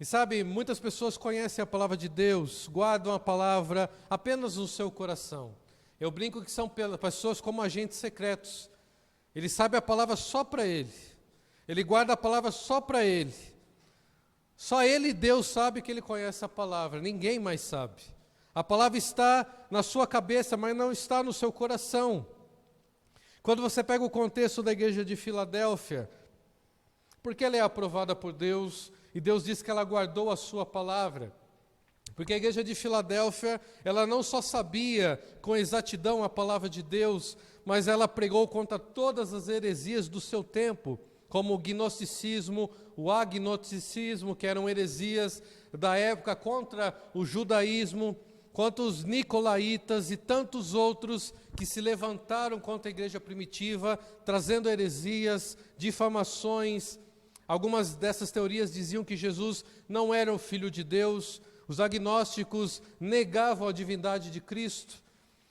E sabe, muitas pessoas conhecem a palavra de Deus, guardam a palavra apenas no seu coração. Eu brinco que são pessoas como agentes secretos. Ele sabe a palavra só para ele. Ele guarda a palavra só para ele. Só ele, Deus, sabe que ele conhece a palavra. Ninguém mais sabe. A palavra está na sua cabeça, mas não está no seu coração. Quando você pega o contexto da igreja de Filadélfia, porque ela é aprovada por Deus, e Deus diz que ela guardou a sua palavra. Porque a igreja de Filadélfia, ela não só sabia com exatidão a palavra de Deus, mas ela pregou contra todas as heresias do seu tempo, como o gnosticismo, o agnosticismo, que eram heresias da época, contra o judaísmo, contra os nicolaítas e tantos outros que se levantaram contra a igreja primitiva, trazendo heresias, difamações. Algumas dessas teorias diziam que Jesus não era o Filho de Deus. Os agnósticos negavam a divindade de Cristo.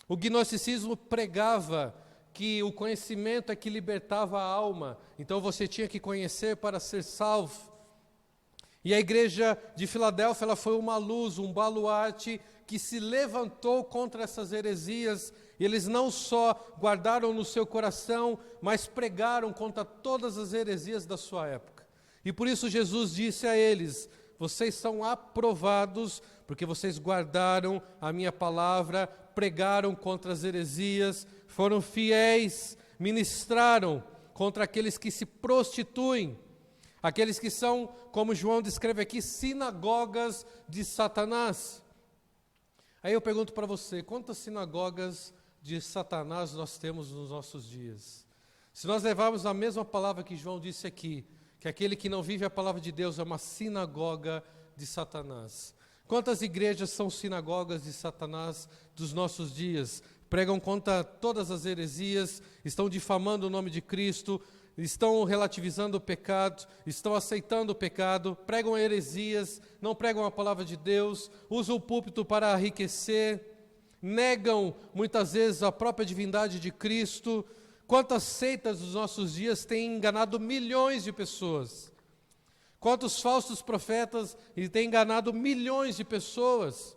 O gnosticismo pregava que o conhecimento é que libertava a alma, então você tinha que conhecer para ser salvo. E a igreja de Filadélfia, ela foi uma luz, um baluarte que se levantou contra essas heresias, e eles não só guardaram no seu coração, mas pregaram contra todas as heresias da sua época. E por isso Jesus disse a eles: vocês são aprovados, porque vocês guardaram a minha palavra, pregaram contra as heresias, foram fiéis, ministraram contra aqueles que se prostituem, aqueles que são, como João descreve aqui, sinagogas de Satanás. Aí eu pergunto para você, quantas sinagogas de Satanás nós temos nos nossos dias? Se nós levarmos a mesma palavra que João disse aqui, que aquele que não vive a palavra de Deus é uma sinagoga de Satanás. Quantas igrejas são sinagogas de Satanás dos nossos dias? Pregam contra todas as heresias, estão difamando o nome de Cristo, estão relativizando o pecado, estão aceitando o pecado, pregam heresias, não pregam a palavra de Deus, usam o púlpito para enriquecer, negam muitas vezes a própria divindade de Cristo. Quantas seitas dos nossos dias têm enganado milhões de pessoas? Quantos falsos profetas têm enganado milhões de pessoas?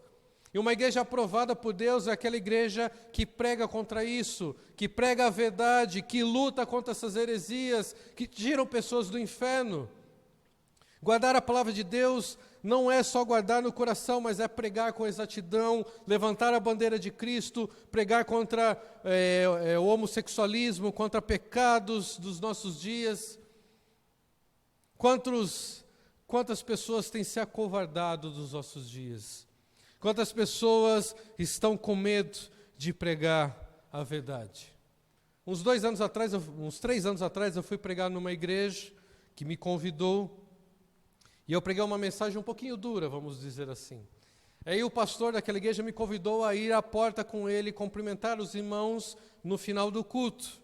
E uma igreja aprovada por Deus é aquela igreja que prega contra isso, que prega a verdade, que luta contra essas heresias, que tiram pessoas do inferno. Guardar a palavra de Deus não é só guardar no coração, mas é pregar com exatidão, levantar a bandeira de Cristo, pregar contra o homossexualismo, contra pecados dos nossos dias. Quantas pessoas têm se acovardado dos nossos dias? Quantas pessoas estão com medo de pregar a verdade? Uns 3 anos atrás, eu fui pregar numa igreja que me convidou, e eu preguei uma mensagem um pouquinho dura, vamos dizer assim. Aí o pastor daquela igreja me convidou a ir à porta com ele, cumprimentar os irmãos no final do culto.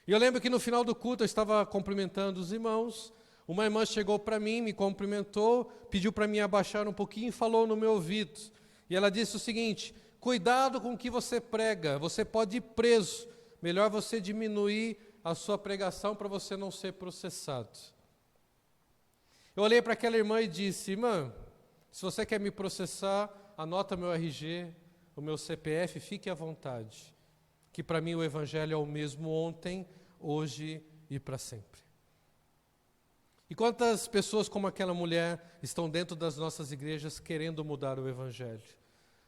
E eu lembro que no final do culto eu estava cumprimentando os irmãos, uma irmã chegou para mim, me cumprimentou, pediu para mim abaixar um pouquinho e falou no meu ouvido. E ela disse o seguinte: cuidado com o que você prega, você pode ir preso, melhor você diminuir a sua pregação para você não ser processado. Eu olhei para aquela irmã e disse: irmã, se você quer me processar, anota meu RG, o meu CPF, fique à vontade, que para mim o evangelho é o mesmo ontem, hoje e para sempre. E quantas pessoas como aquela mulher estão dentro das nossas igrejas querendo mudar o evangelho,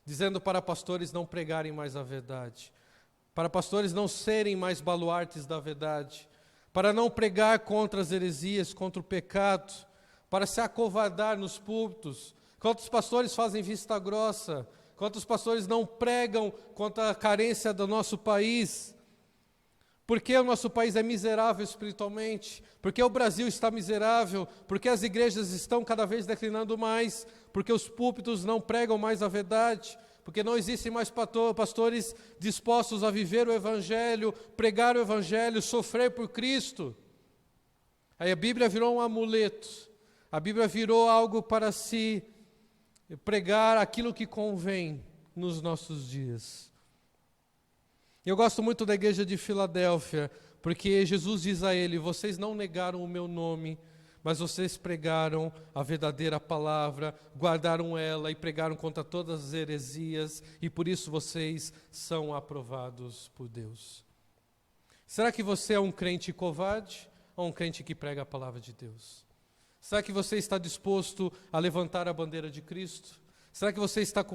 dizendo para pastores não pregarem mais a verdade, para pastores não serem mais baluartes da verdade, para não pregar contra as heresias, contra o pecado, para se acovardar nos púlpitos. Quantos pastores fazem vista grossa? Quantos pastores não pregam contra a carência do nosso país? Porque o nosso país é miserável espiritualmente, porque o Brasil está miserável, porque as igrejas estão cada vez declinando mais, porque os púlpitos não pregam mais a verdade, porque não existem mais pastores dispostos a viver o Evangelho, pregar o Evangelho, sofrer por Cristo. Aí a Bíblia virou um amuleto, a Bíblia virou algo para se pregar aquilo que convém nos nossos dias. Eu gosto muito da igreja de Filadélfia, porque Jesus diz a ele: vocês não negaram o meu nome, mas vocês pregaram a verdadeira palavra, guardaram ela e pregaram contra todas as heresias, e por isso vocês são aprovados por Deus. Será que você é um crente covarde ou um crente que prega a palavra de Deus? Será que você está disposto a levantar a bandeira de Cristo? Será que você está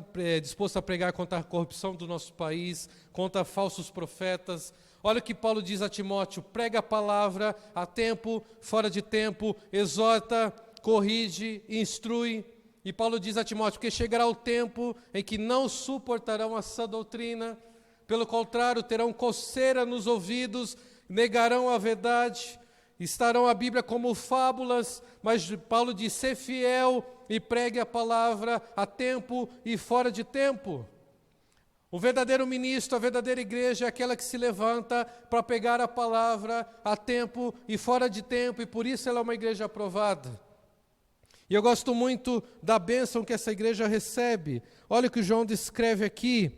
disposto a pregar contra a corrupção do nosso país, contra falsos profetas? Olha o que Paulo diz a Timóteo: prega a palavra a tempo, fora de tempo, exorta, corrige, instrui. E Paulo diz a Timóteo: porque chegará o tempo em que não suportarão a sã doutrina, pelo contrário, terão coceira nos ouvidos, negarão a verdade, estarão a Bíblia como fábulas. Mas Paulo diz: ser fiel e pregue a palavra a tempo e fora de tempo. O verdadeiro ministro, a verdadeira igreja é aquela que se levanta para pregar a palavra a tempo e fora de tempo, e por isso ela é uma igreja aprovada. E eu gosto muito da bênção que essa igreja recebe. Olha o que João descreve aqui,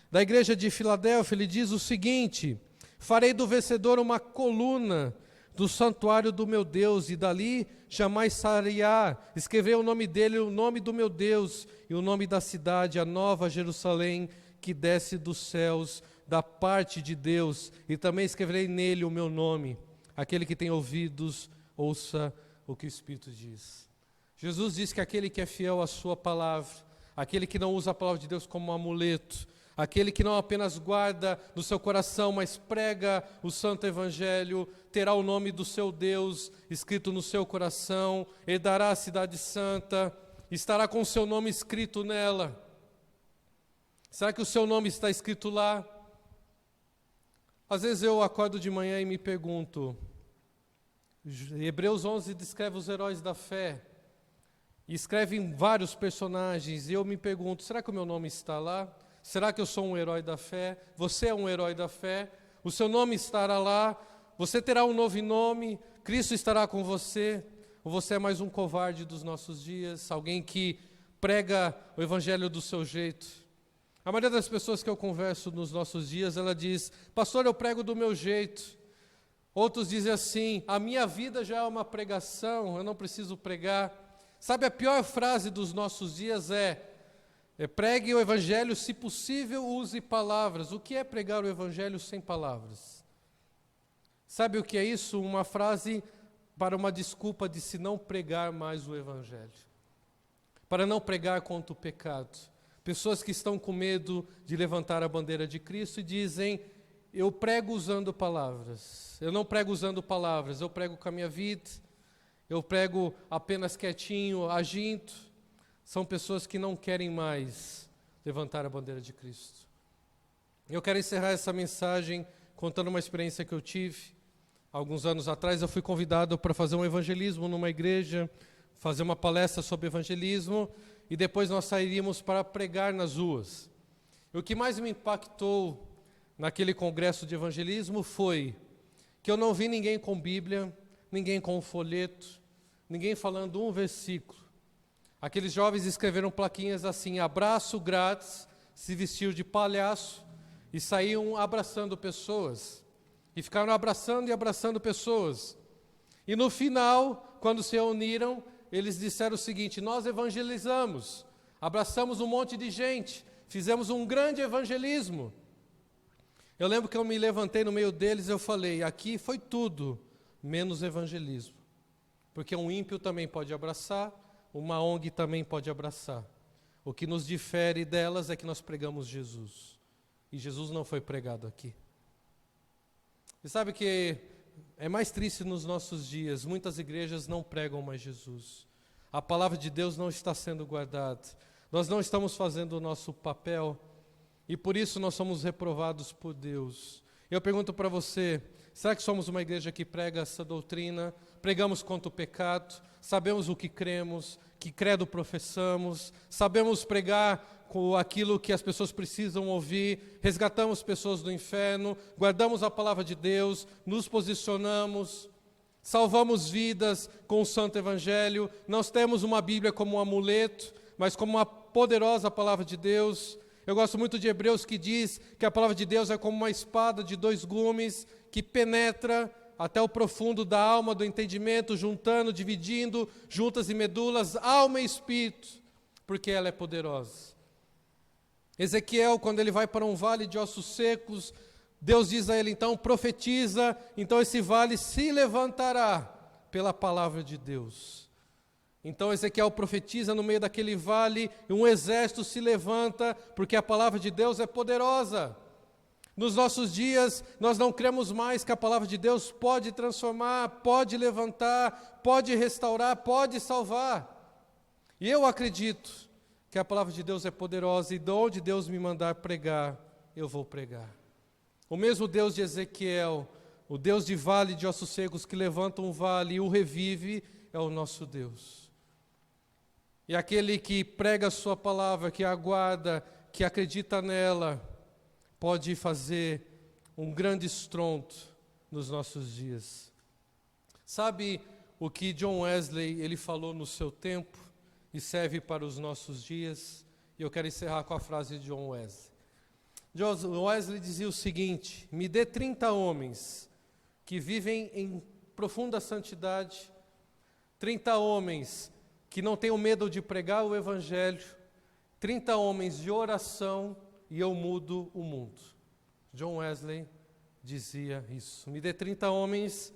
da igreja de Filadélfia. Ele diz o seguinte: farei do vencedor uma coluna do santuário do meu Deus, e dali jamais sairá. Escreverei o nome dele, o nome do meu Deus, e o nome da cidade, a nova Jerusalém, que desce dos céus, da parte de Deus, e também escreverei nele o meu nome. Aquele que tem ouvidos, ouça o que o Espírito diz. Jesus diz que aquele que é fiel à sua palavra, aquele que não usa a palavra de Deus como um amuleto, aquele que não apenas guarda no seu coração, mas prega o santo evangelho, terá o nome do seu Deus escrito no seu coração, herdará a cidade santa, estará com o seu nome escrito nela. Será que o seu nome está escrito lá? Às vezes eu acordo de manhã e me pergunto, Hebreus 11 descreve os heróis da fé, e escreve em vários personagens, e eu me pergunto, será que o meu nome está lá? Será que eu sou um herói da fé? Você é um herói da fé? O seu nome estará lá? Você terá um novo nome? Cristo estará com você? Ou você é mais um covarde dos nossos dias? Alguém que prega o evangelho do seu jeito? A maioria das pessoas que eu converso nos nossos dias, ela diz, pastor, eu prego do meu jeito. Outros dizem assim, a minha vida já é uma pregação, eu não preciso pregar. Sabe, a pior frase dos nossos dias é pregue o evangelho, se possível, use palavras. O que é pregar o evangelho sem palavras? Sabe o que é isso? Uma frase para uma desculpa de se não pregar mais o evangelho. Para não pregar contra o pecado. Pessoas que estão com medo de levantar a bandeira de Cristo e dizem, eu prego usando palavras. Eu não prego usando palavras, eu prego com a minha vida. Eu prego apenas quietinho, agindo. São pessoas que não querem mais levantar a bandeira de Cristo. Eu quero encerrar essa mensagem contando uma experiência que eu tive. Alguns anos atrás eu fui convidado para fazer um evangelismo numa igreja, fazer uma palestra sobre evangelismo, e depois nós sairíamos para pregar nas ruas. E o que mais me impactou naquele congresso de evangelismo foi que eu não vi ninguém com Bíblia, ninguém com um folheto, ninguém falando um versículo. Aqueles jovens escreveram plaquinhas assim, abraço grátis, se vestiram de palhaço e saíam abraçando pessoas. E ficaram abraçando e abraçando pessoas. E no final, quando se reuniram, eles disseram o seguinte, nós evangelizamos, abraçamos um monte de gente, fizemos um grande evangelismo. Eu lembro que eu me levantei no meio deles e eu falei, aqui foi tudo, menos evangelismo. Porque um ímpio também pode abraçar, uma ONG também pode abraçar. O que nos difere delas é que nós pregamos Jesus. E Jesus não foi pregado aqui. E sabe que é mais triste nos nossos dias, muitas igrejas não pregam mais Jesus. A palavra de Deus não está sendo guardada. Nós não estamos fazendo o nosso papel. E por isso nós somos reprovados por Deus. Eu pergunto para você, será que somos uma igreja que prega essa doutrina? Pregamos contra o pecado? Sabemos o que cremos, que credo professamos, sabemos pregar com aquilo que as pessoas precisam ouvir, resgatamos pessoas do inferno, guardamos a palavra de Deus, nos posicionamos, salvamos vidas com o santo evangelho, nós temos uma Bíblia como um amuleto, mas como uma poderosa palavra de Deus. Eu gosto muito de Hebreus que diz que a palavra de Deus é como uma espada de 2 gumes que penetra até o profundo da alma, do entendimento, juntando, dividindo, juntas e medulas, alma e espírito, porque ela é poderosa. Ezequiel, quando ele vai para um vale de ossos secos, Deus diz a ele, então, profetiza, então esse vale se levantará pela palavra de Deus. Então Ezequiel profetiza no meio daquele vale, e um exército se levanta, porque a palavra de Deus é poderosa. Nos nossos dias, nós não cremos mais que a palavra de Deus pode transformar, pode levantar, pode restaurar, pode salvar. E eu acredito que a palavra de Deus é poderosa, e de onde Deus me mandar pregar, eu vou pregar. O mesmo Deus de Ezequiel, o Deus de vale de ossos secos, que levanta um vale e o revive, é o nosso Deus. E aquele que prega a sua palavra, que aguarda, que acredita nela, pode fazer um grande estrondo nos nossos dias. Sabe o que John Wesley ele falou no seu tempo e serve para os nossos dias? E eu quero encerrar com a frase de John Wesley. John Wesley dizia o seguinte: me dê 30 homens que vivem em profunda santidade, 30 homens que não tenham medo de pregar o Evangelho, 30 homens de oração e eu mudo o mundo. John Wesley dizia isso. Me dê 30 homens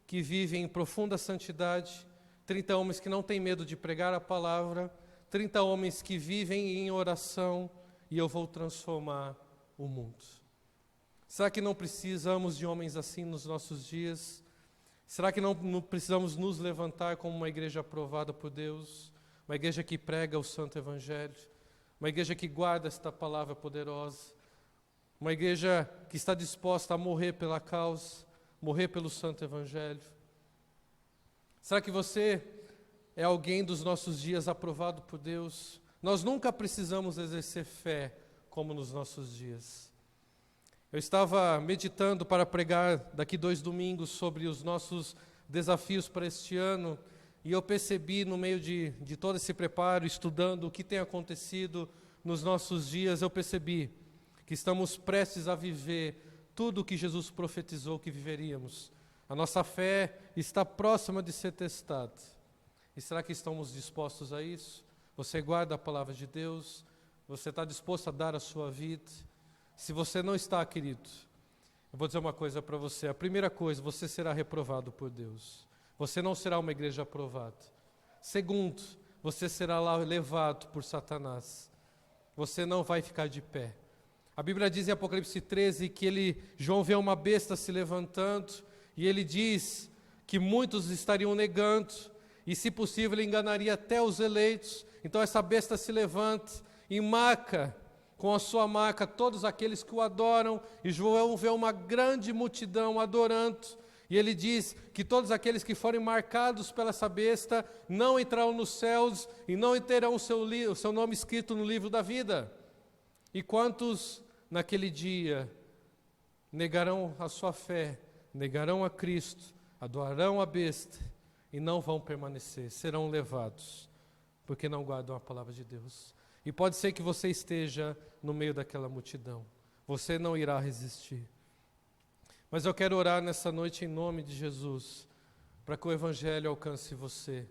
que vivem em profunda santidade, 30 homens que não têm medo de pregar a palavra, 30 homens que vivem em oração e eu vou transformar o mundo. Será que não precisamos de homens assim nos nossos dias? Será que não precisamos nos levantar como uma igreja aprovada por Deus? Uma igreja que prega o Santo Evangelho? Uma igreja que guarda esta palavra poderosa? Uma igreja que está disposta a morrer pela causa, morrer pelo Santo Evangelho? Será que você é alguém dos nossos dias aprovado por Deus? Nós nunca precisamos exercer fé como nos nossos dias. Eu estava meditando para pregar daqui 2 domingos sobre os nossos desafios para este ano e eu percebi no meio de todo esse preparo, estudando o que tem acontecido nos nossos dias, eu percebi que estamos prestes a viver tudo o que Jesus profetizou que viveríamos. A nossa fé está próxima de ser testada. E será que estamos dispostos a isso? Você guarda a palavra de Deus? Você está disposto a dar a sua vida? Se você não está, querido, eu vou dizer uma coisa para você. A primeira coisa, você será reprovado por Deus. Você não será uma igreja aprovada. Segundo, você será levado por Satanás. Você não vai ficar de pé. A Bíblia diz em Apocalipse 13 que João vê uma besta se levantando e ele diz que muitos estariam negando e, se possível, ele enganaria até os eleitos. Então essa besta se levanta e marca com a sua marca todos aqueles que o adoram, e João vê uma grande multidão adorando, e ele diz que todos aqueles que forem marcados pela essa besta não entrarão nos céus e não terão o seu nome escrito no livro da vida. E quantos naquele dia negarão a sua fé, negarão a Cristo, adorarão a besta e não vão permanecer, serão levados, porque não guardam a palavra de Deus. E pode ser que você esteja no meio daquela multidão. Você não irá resistir. Mas eu quero orar nessa noite em nome de Jesus, para que o Evangelho alcance você,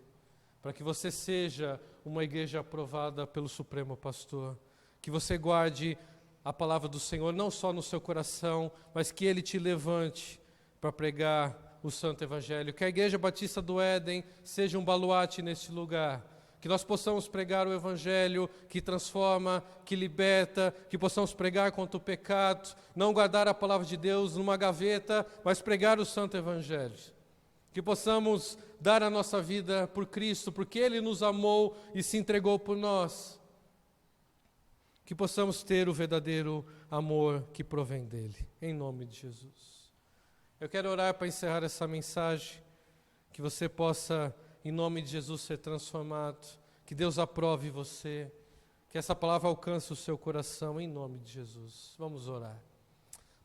para que você seja uma igreja aprovada pelo Supremo Pastor, que você guarde a palavra do Senhor não só no seu coração, mas que Ele te levante para pregar o Santo Evangelho. Que a Igreja Batista do Éden seja um baluarte neste lugar, que nós possamos pregar o Evangelho que transforma, que liberta, que possamos pregar contra o pecado, não guardar a palavra de Deus numa gaveta, mas pregar o Santo Evangelho. Que possamos dar a nossa vida por Cristo, porque Ele nos amou e se entregou por nós. Que possamos ter o verdadeiro amor que provém dEle, em nome de Jesus. Eu quero orar para encerrar essa mensagem, que você possa, em nome de Jesus, ser transformado, que Deus aprove você, que essa palavra alcance o seu coração, em nome de Jesus. Vamos orar.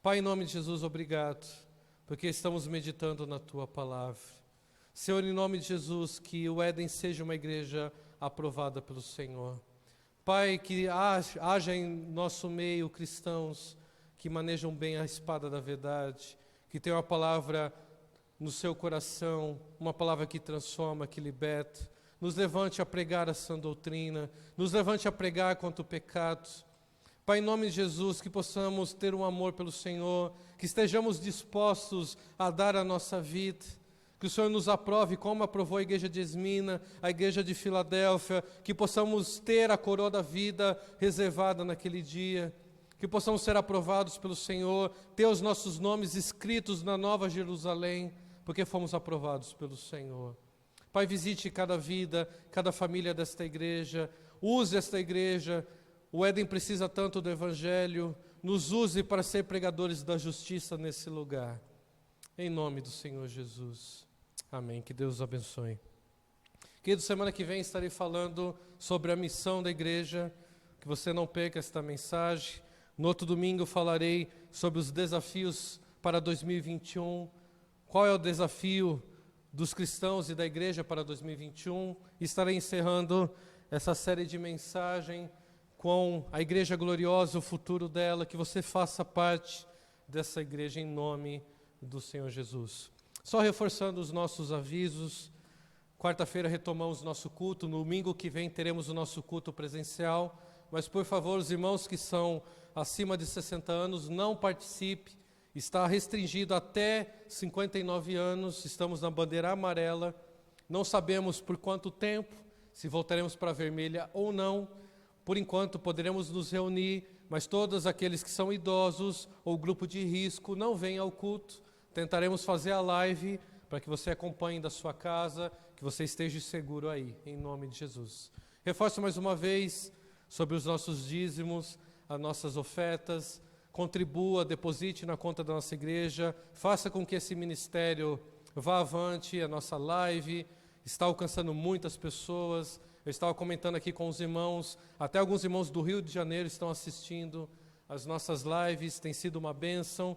Pai, em nome de Jesus, obrigado, porque estamos meditando na Tua palavra. Senhor, em nome de Jesus, que o Éden seja uma igreja aprovada pelo Senhor. Pai, que haja em nosso meio cristãos que manejam bem a espada da verdade, que tenham a palavra no seu coração, uma palavra que transforma, que liberta. Nos levante a pregar a sã doutrina, nos levante a pregar contra o pecado. Pai, em nome de Jesus, que possamos ter um amor pelo Senhor, que estejamos dispostos a dar a nossa vida, que o Senhor nos aprove como aprovou a igreja de Esmina, a igreja de Filadélfia, que possamos ter a coroa da vida reservada naquele dia, que possamos ser aprovados pelo Senhor, ter os nossos nomes escritos na Nova Jerusalém, porque fomos aprovados pelo Senhor. Pai, visite cada vida, cada família desta igreja, use esta igreja. O Éden precisa tanto do Evangelho, nos use para ser pregadores da justiça nesse lugar. Em nome do Senhor Jesus. Amém. Que Deus os abençoe. Querido, semana que vem estarei falando sobre a missão da igreja, que você não perca esta mensagem. No outro domingo falarei sobre os desafios para 2021. Qual é o desafio dos cristãos e da igreja para 2021? Estarei encerrando essa série de mensagem com a igreja gloriosa, o futuro dela, que você faça parte dessa igreja em nome do Senhor Jesus. Só reforçando os nossos avisos, quarta-feira retomamos nosso culto, no domingo que vem teremos o nosso culto presencial, mas por favor, os irmãos que são acima de 60 anos, não participe, está restringido até 59 anos, estamos na bandeira amarela, não sabemos por quanto tempo, se voltaremos para a vermelha ou não, por enquanto poderemos nos reunir, mas todos aqueles que são idosos ou grupo de risco não venham ao culto, tentaremos fazer a live para que você acompanhe da sua casa, que você esteja seguro aí, em nome de Jesus. Reforço mais uma vez sobre os nossos dízimos, as nossas ofertas, contribua, deposite na conta da nossa igreja, faça com que esse ministério vá avante, a nossa live está alcançando muitas pessoas. Eu estava comentando aqui com os irmãos, até alguns irmãos do Rio de Janeiro estão assistindo as nossas lives, tem sido uma bênção,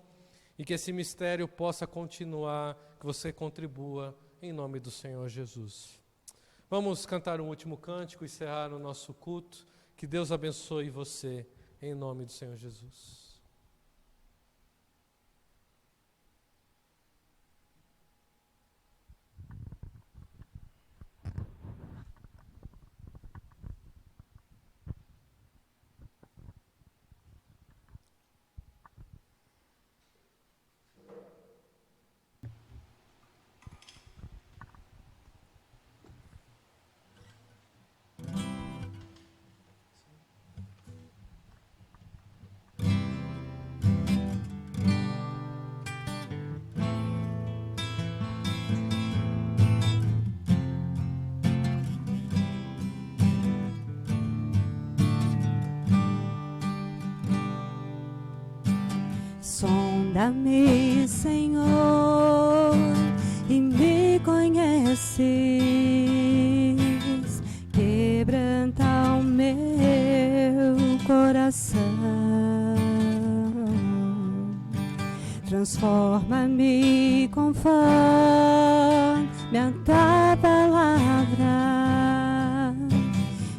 e que esse mistério possa continuar, que você contribua, em nome do Senhor Jesus. Vamos cantar um último cântico, encerrar o nosso culto, que Deus abençoe você, em nome do Senhor Jesus. Sonda-me, Senhor, e me conheces, quebranta o meu coração, transforma-me conforme a tua palavra,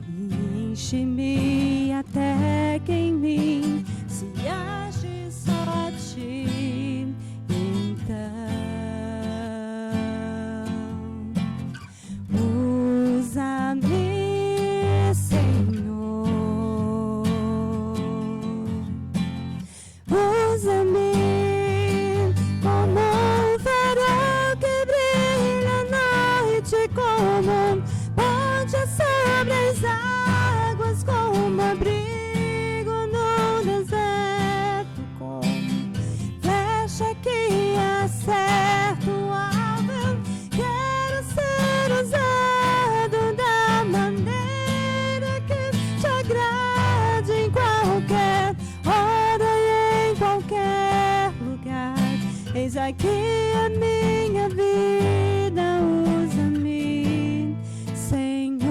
e enche-me até que em mim se age só ti. Então, usa-me, Senhor, usa-me como um farol que brilha à noite, como ponte sobre as águas, como abrigo no deserto, como flecha que acerta o alvo. Quero ser usado da maneira que te agrade, em qualquer hora e em qualquer lugar. Eis aqui a minha vida, usa-me, Senhor,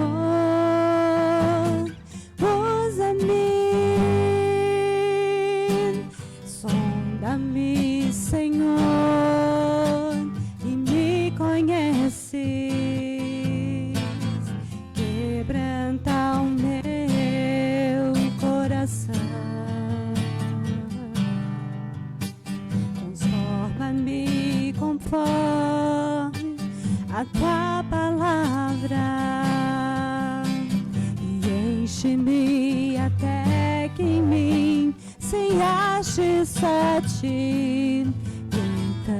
usa-me. Sonda-me, Senhor, e me conheces, quebranta o meu coração, transforma-me conforme a tua palavra, e enche-me até que em mim se ache só ti. Então,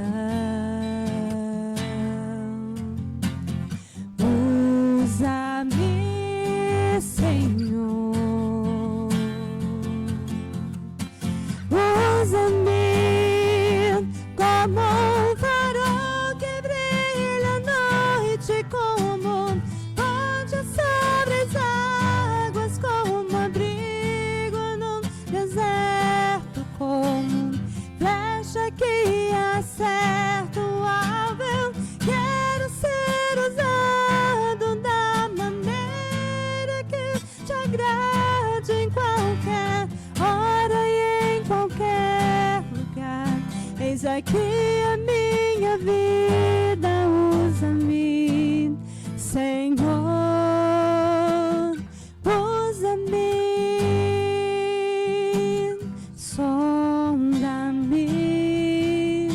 usa-me, Senhor, usa-me como um farol que brilha à noite, como ponte sobre as águas, como abrigo no deserto, como flecha que acerta o alvo. Eu quero ser usado da maneira que te agrade, em qualquer hora e em qualquer lugar. Eis aqui a minha vida, usa-me, Senhor, usa-me. Sonda-me,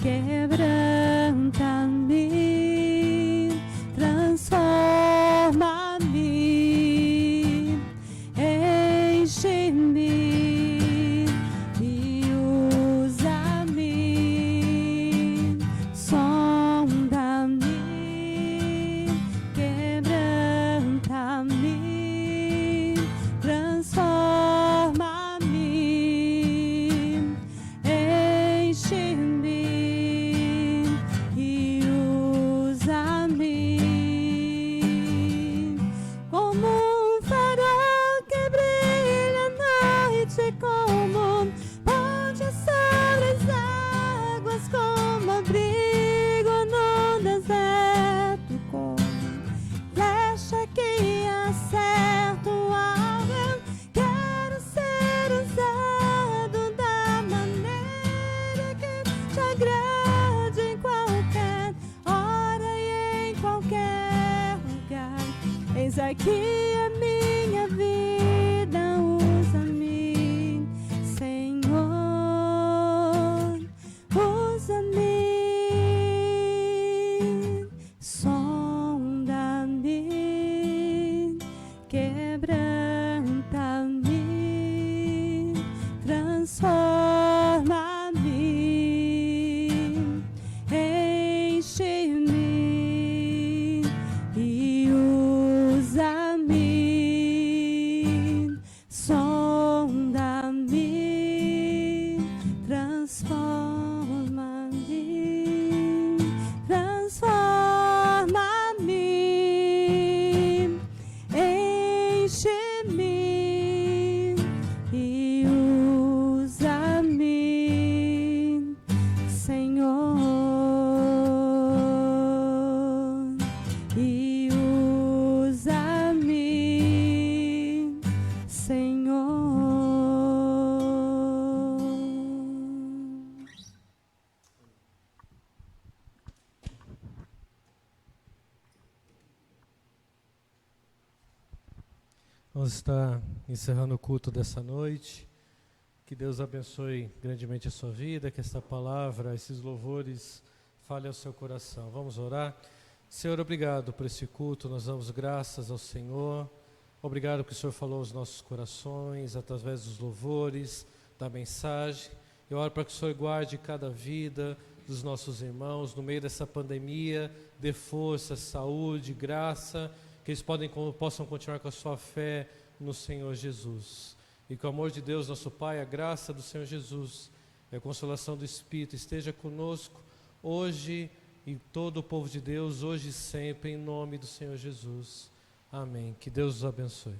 quebranta certo algo, eu quero ser usado da maneira que te agrade em qualquer hora e em qualquer lugar. Eis aqui a minha vida, usa-me, Senhor, usa-me, sonda-me, quebranta-me, transforma-me, enche-me e usa-me, sonda-me, transforma-me, transforma-me, enche-me e usa-me, Senhor, e usa-me, Senhor. Vamos estar encerrando o culto dessa noite. Que Deus abençoe grandemente a sua vida, que esta palavra, esses louvores fale ao seu coração. Vamos orar. Senhor, obrigado por esse culto, nós damos graças ao Senhor. Obrigado que o Senhor falou aos nossos corações, através dos louvores, da mensagem. Eu oro para que o Senhor guarde cada vida dos nossos irmãos no meio dessa pandemia, dê força, saúde, graça, que eles possam continuar com a sua fé no Senhor Jesus. E que o amor de Deus, nosso Pai, a graça do Senhor Jesus e a consolação do Espírito esteja conosco hoje e todo o povo de Deus, hoje e sempre, em nome do Senhor Jesus. Amém. Que Deus os abençoe.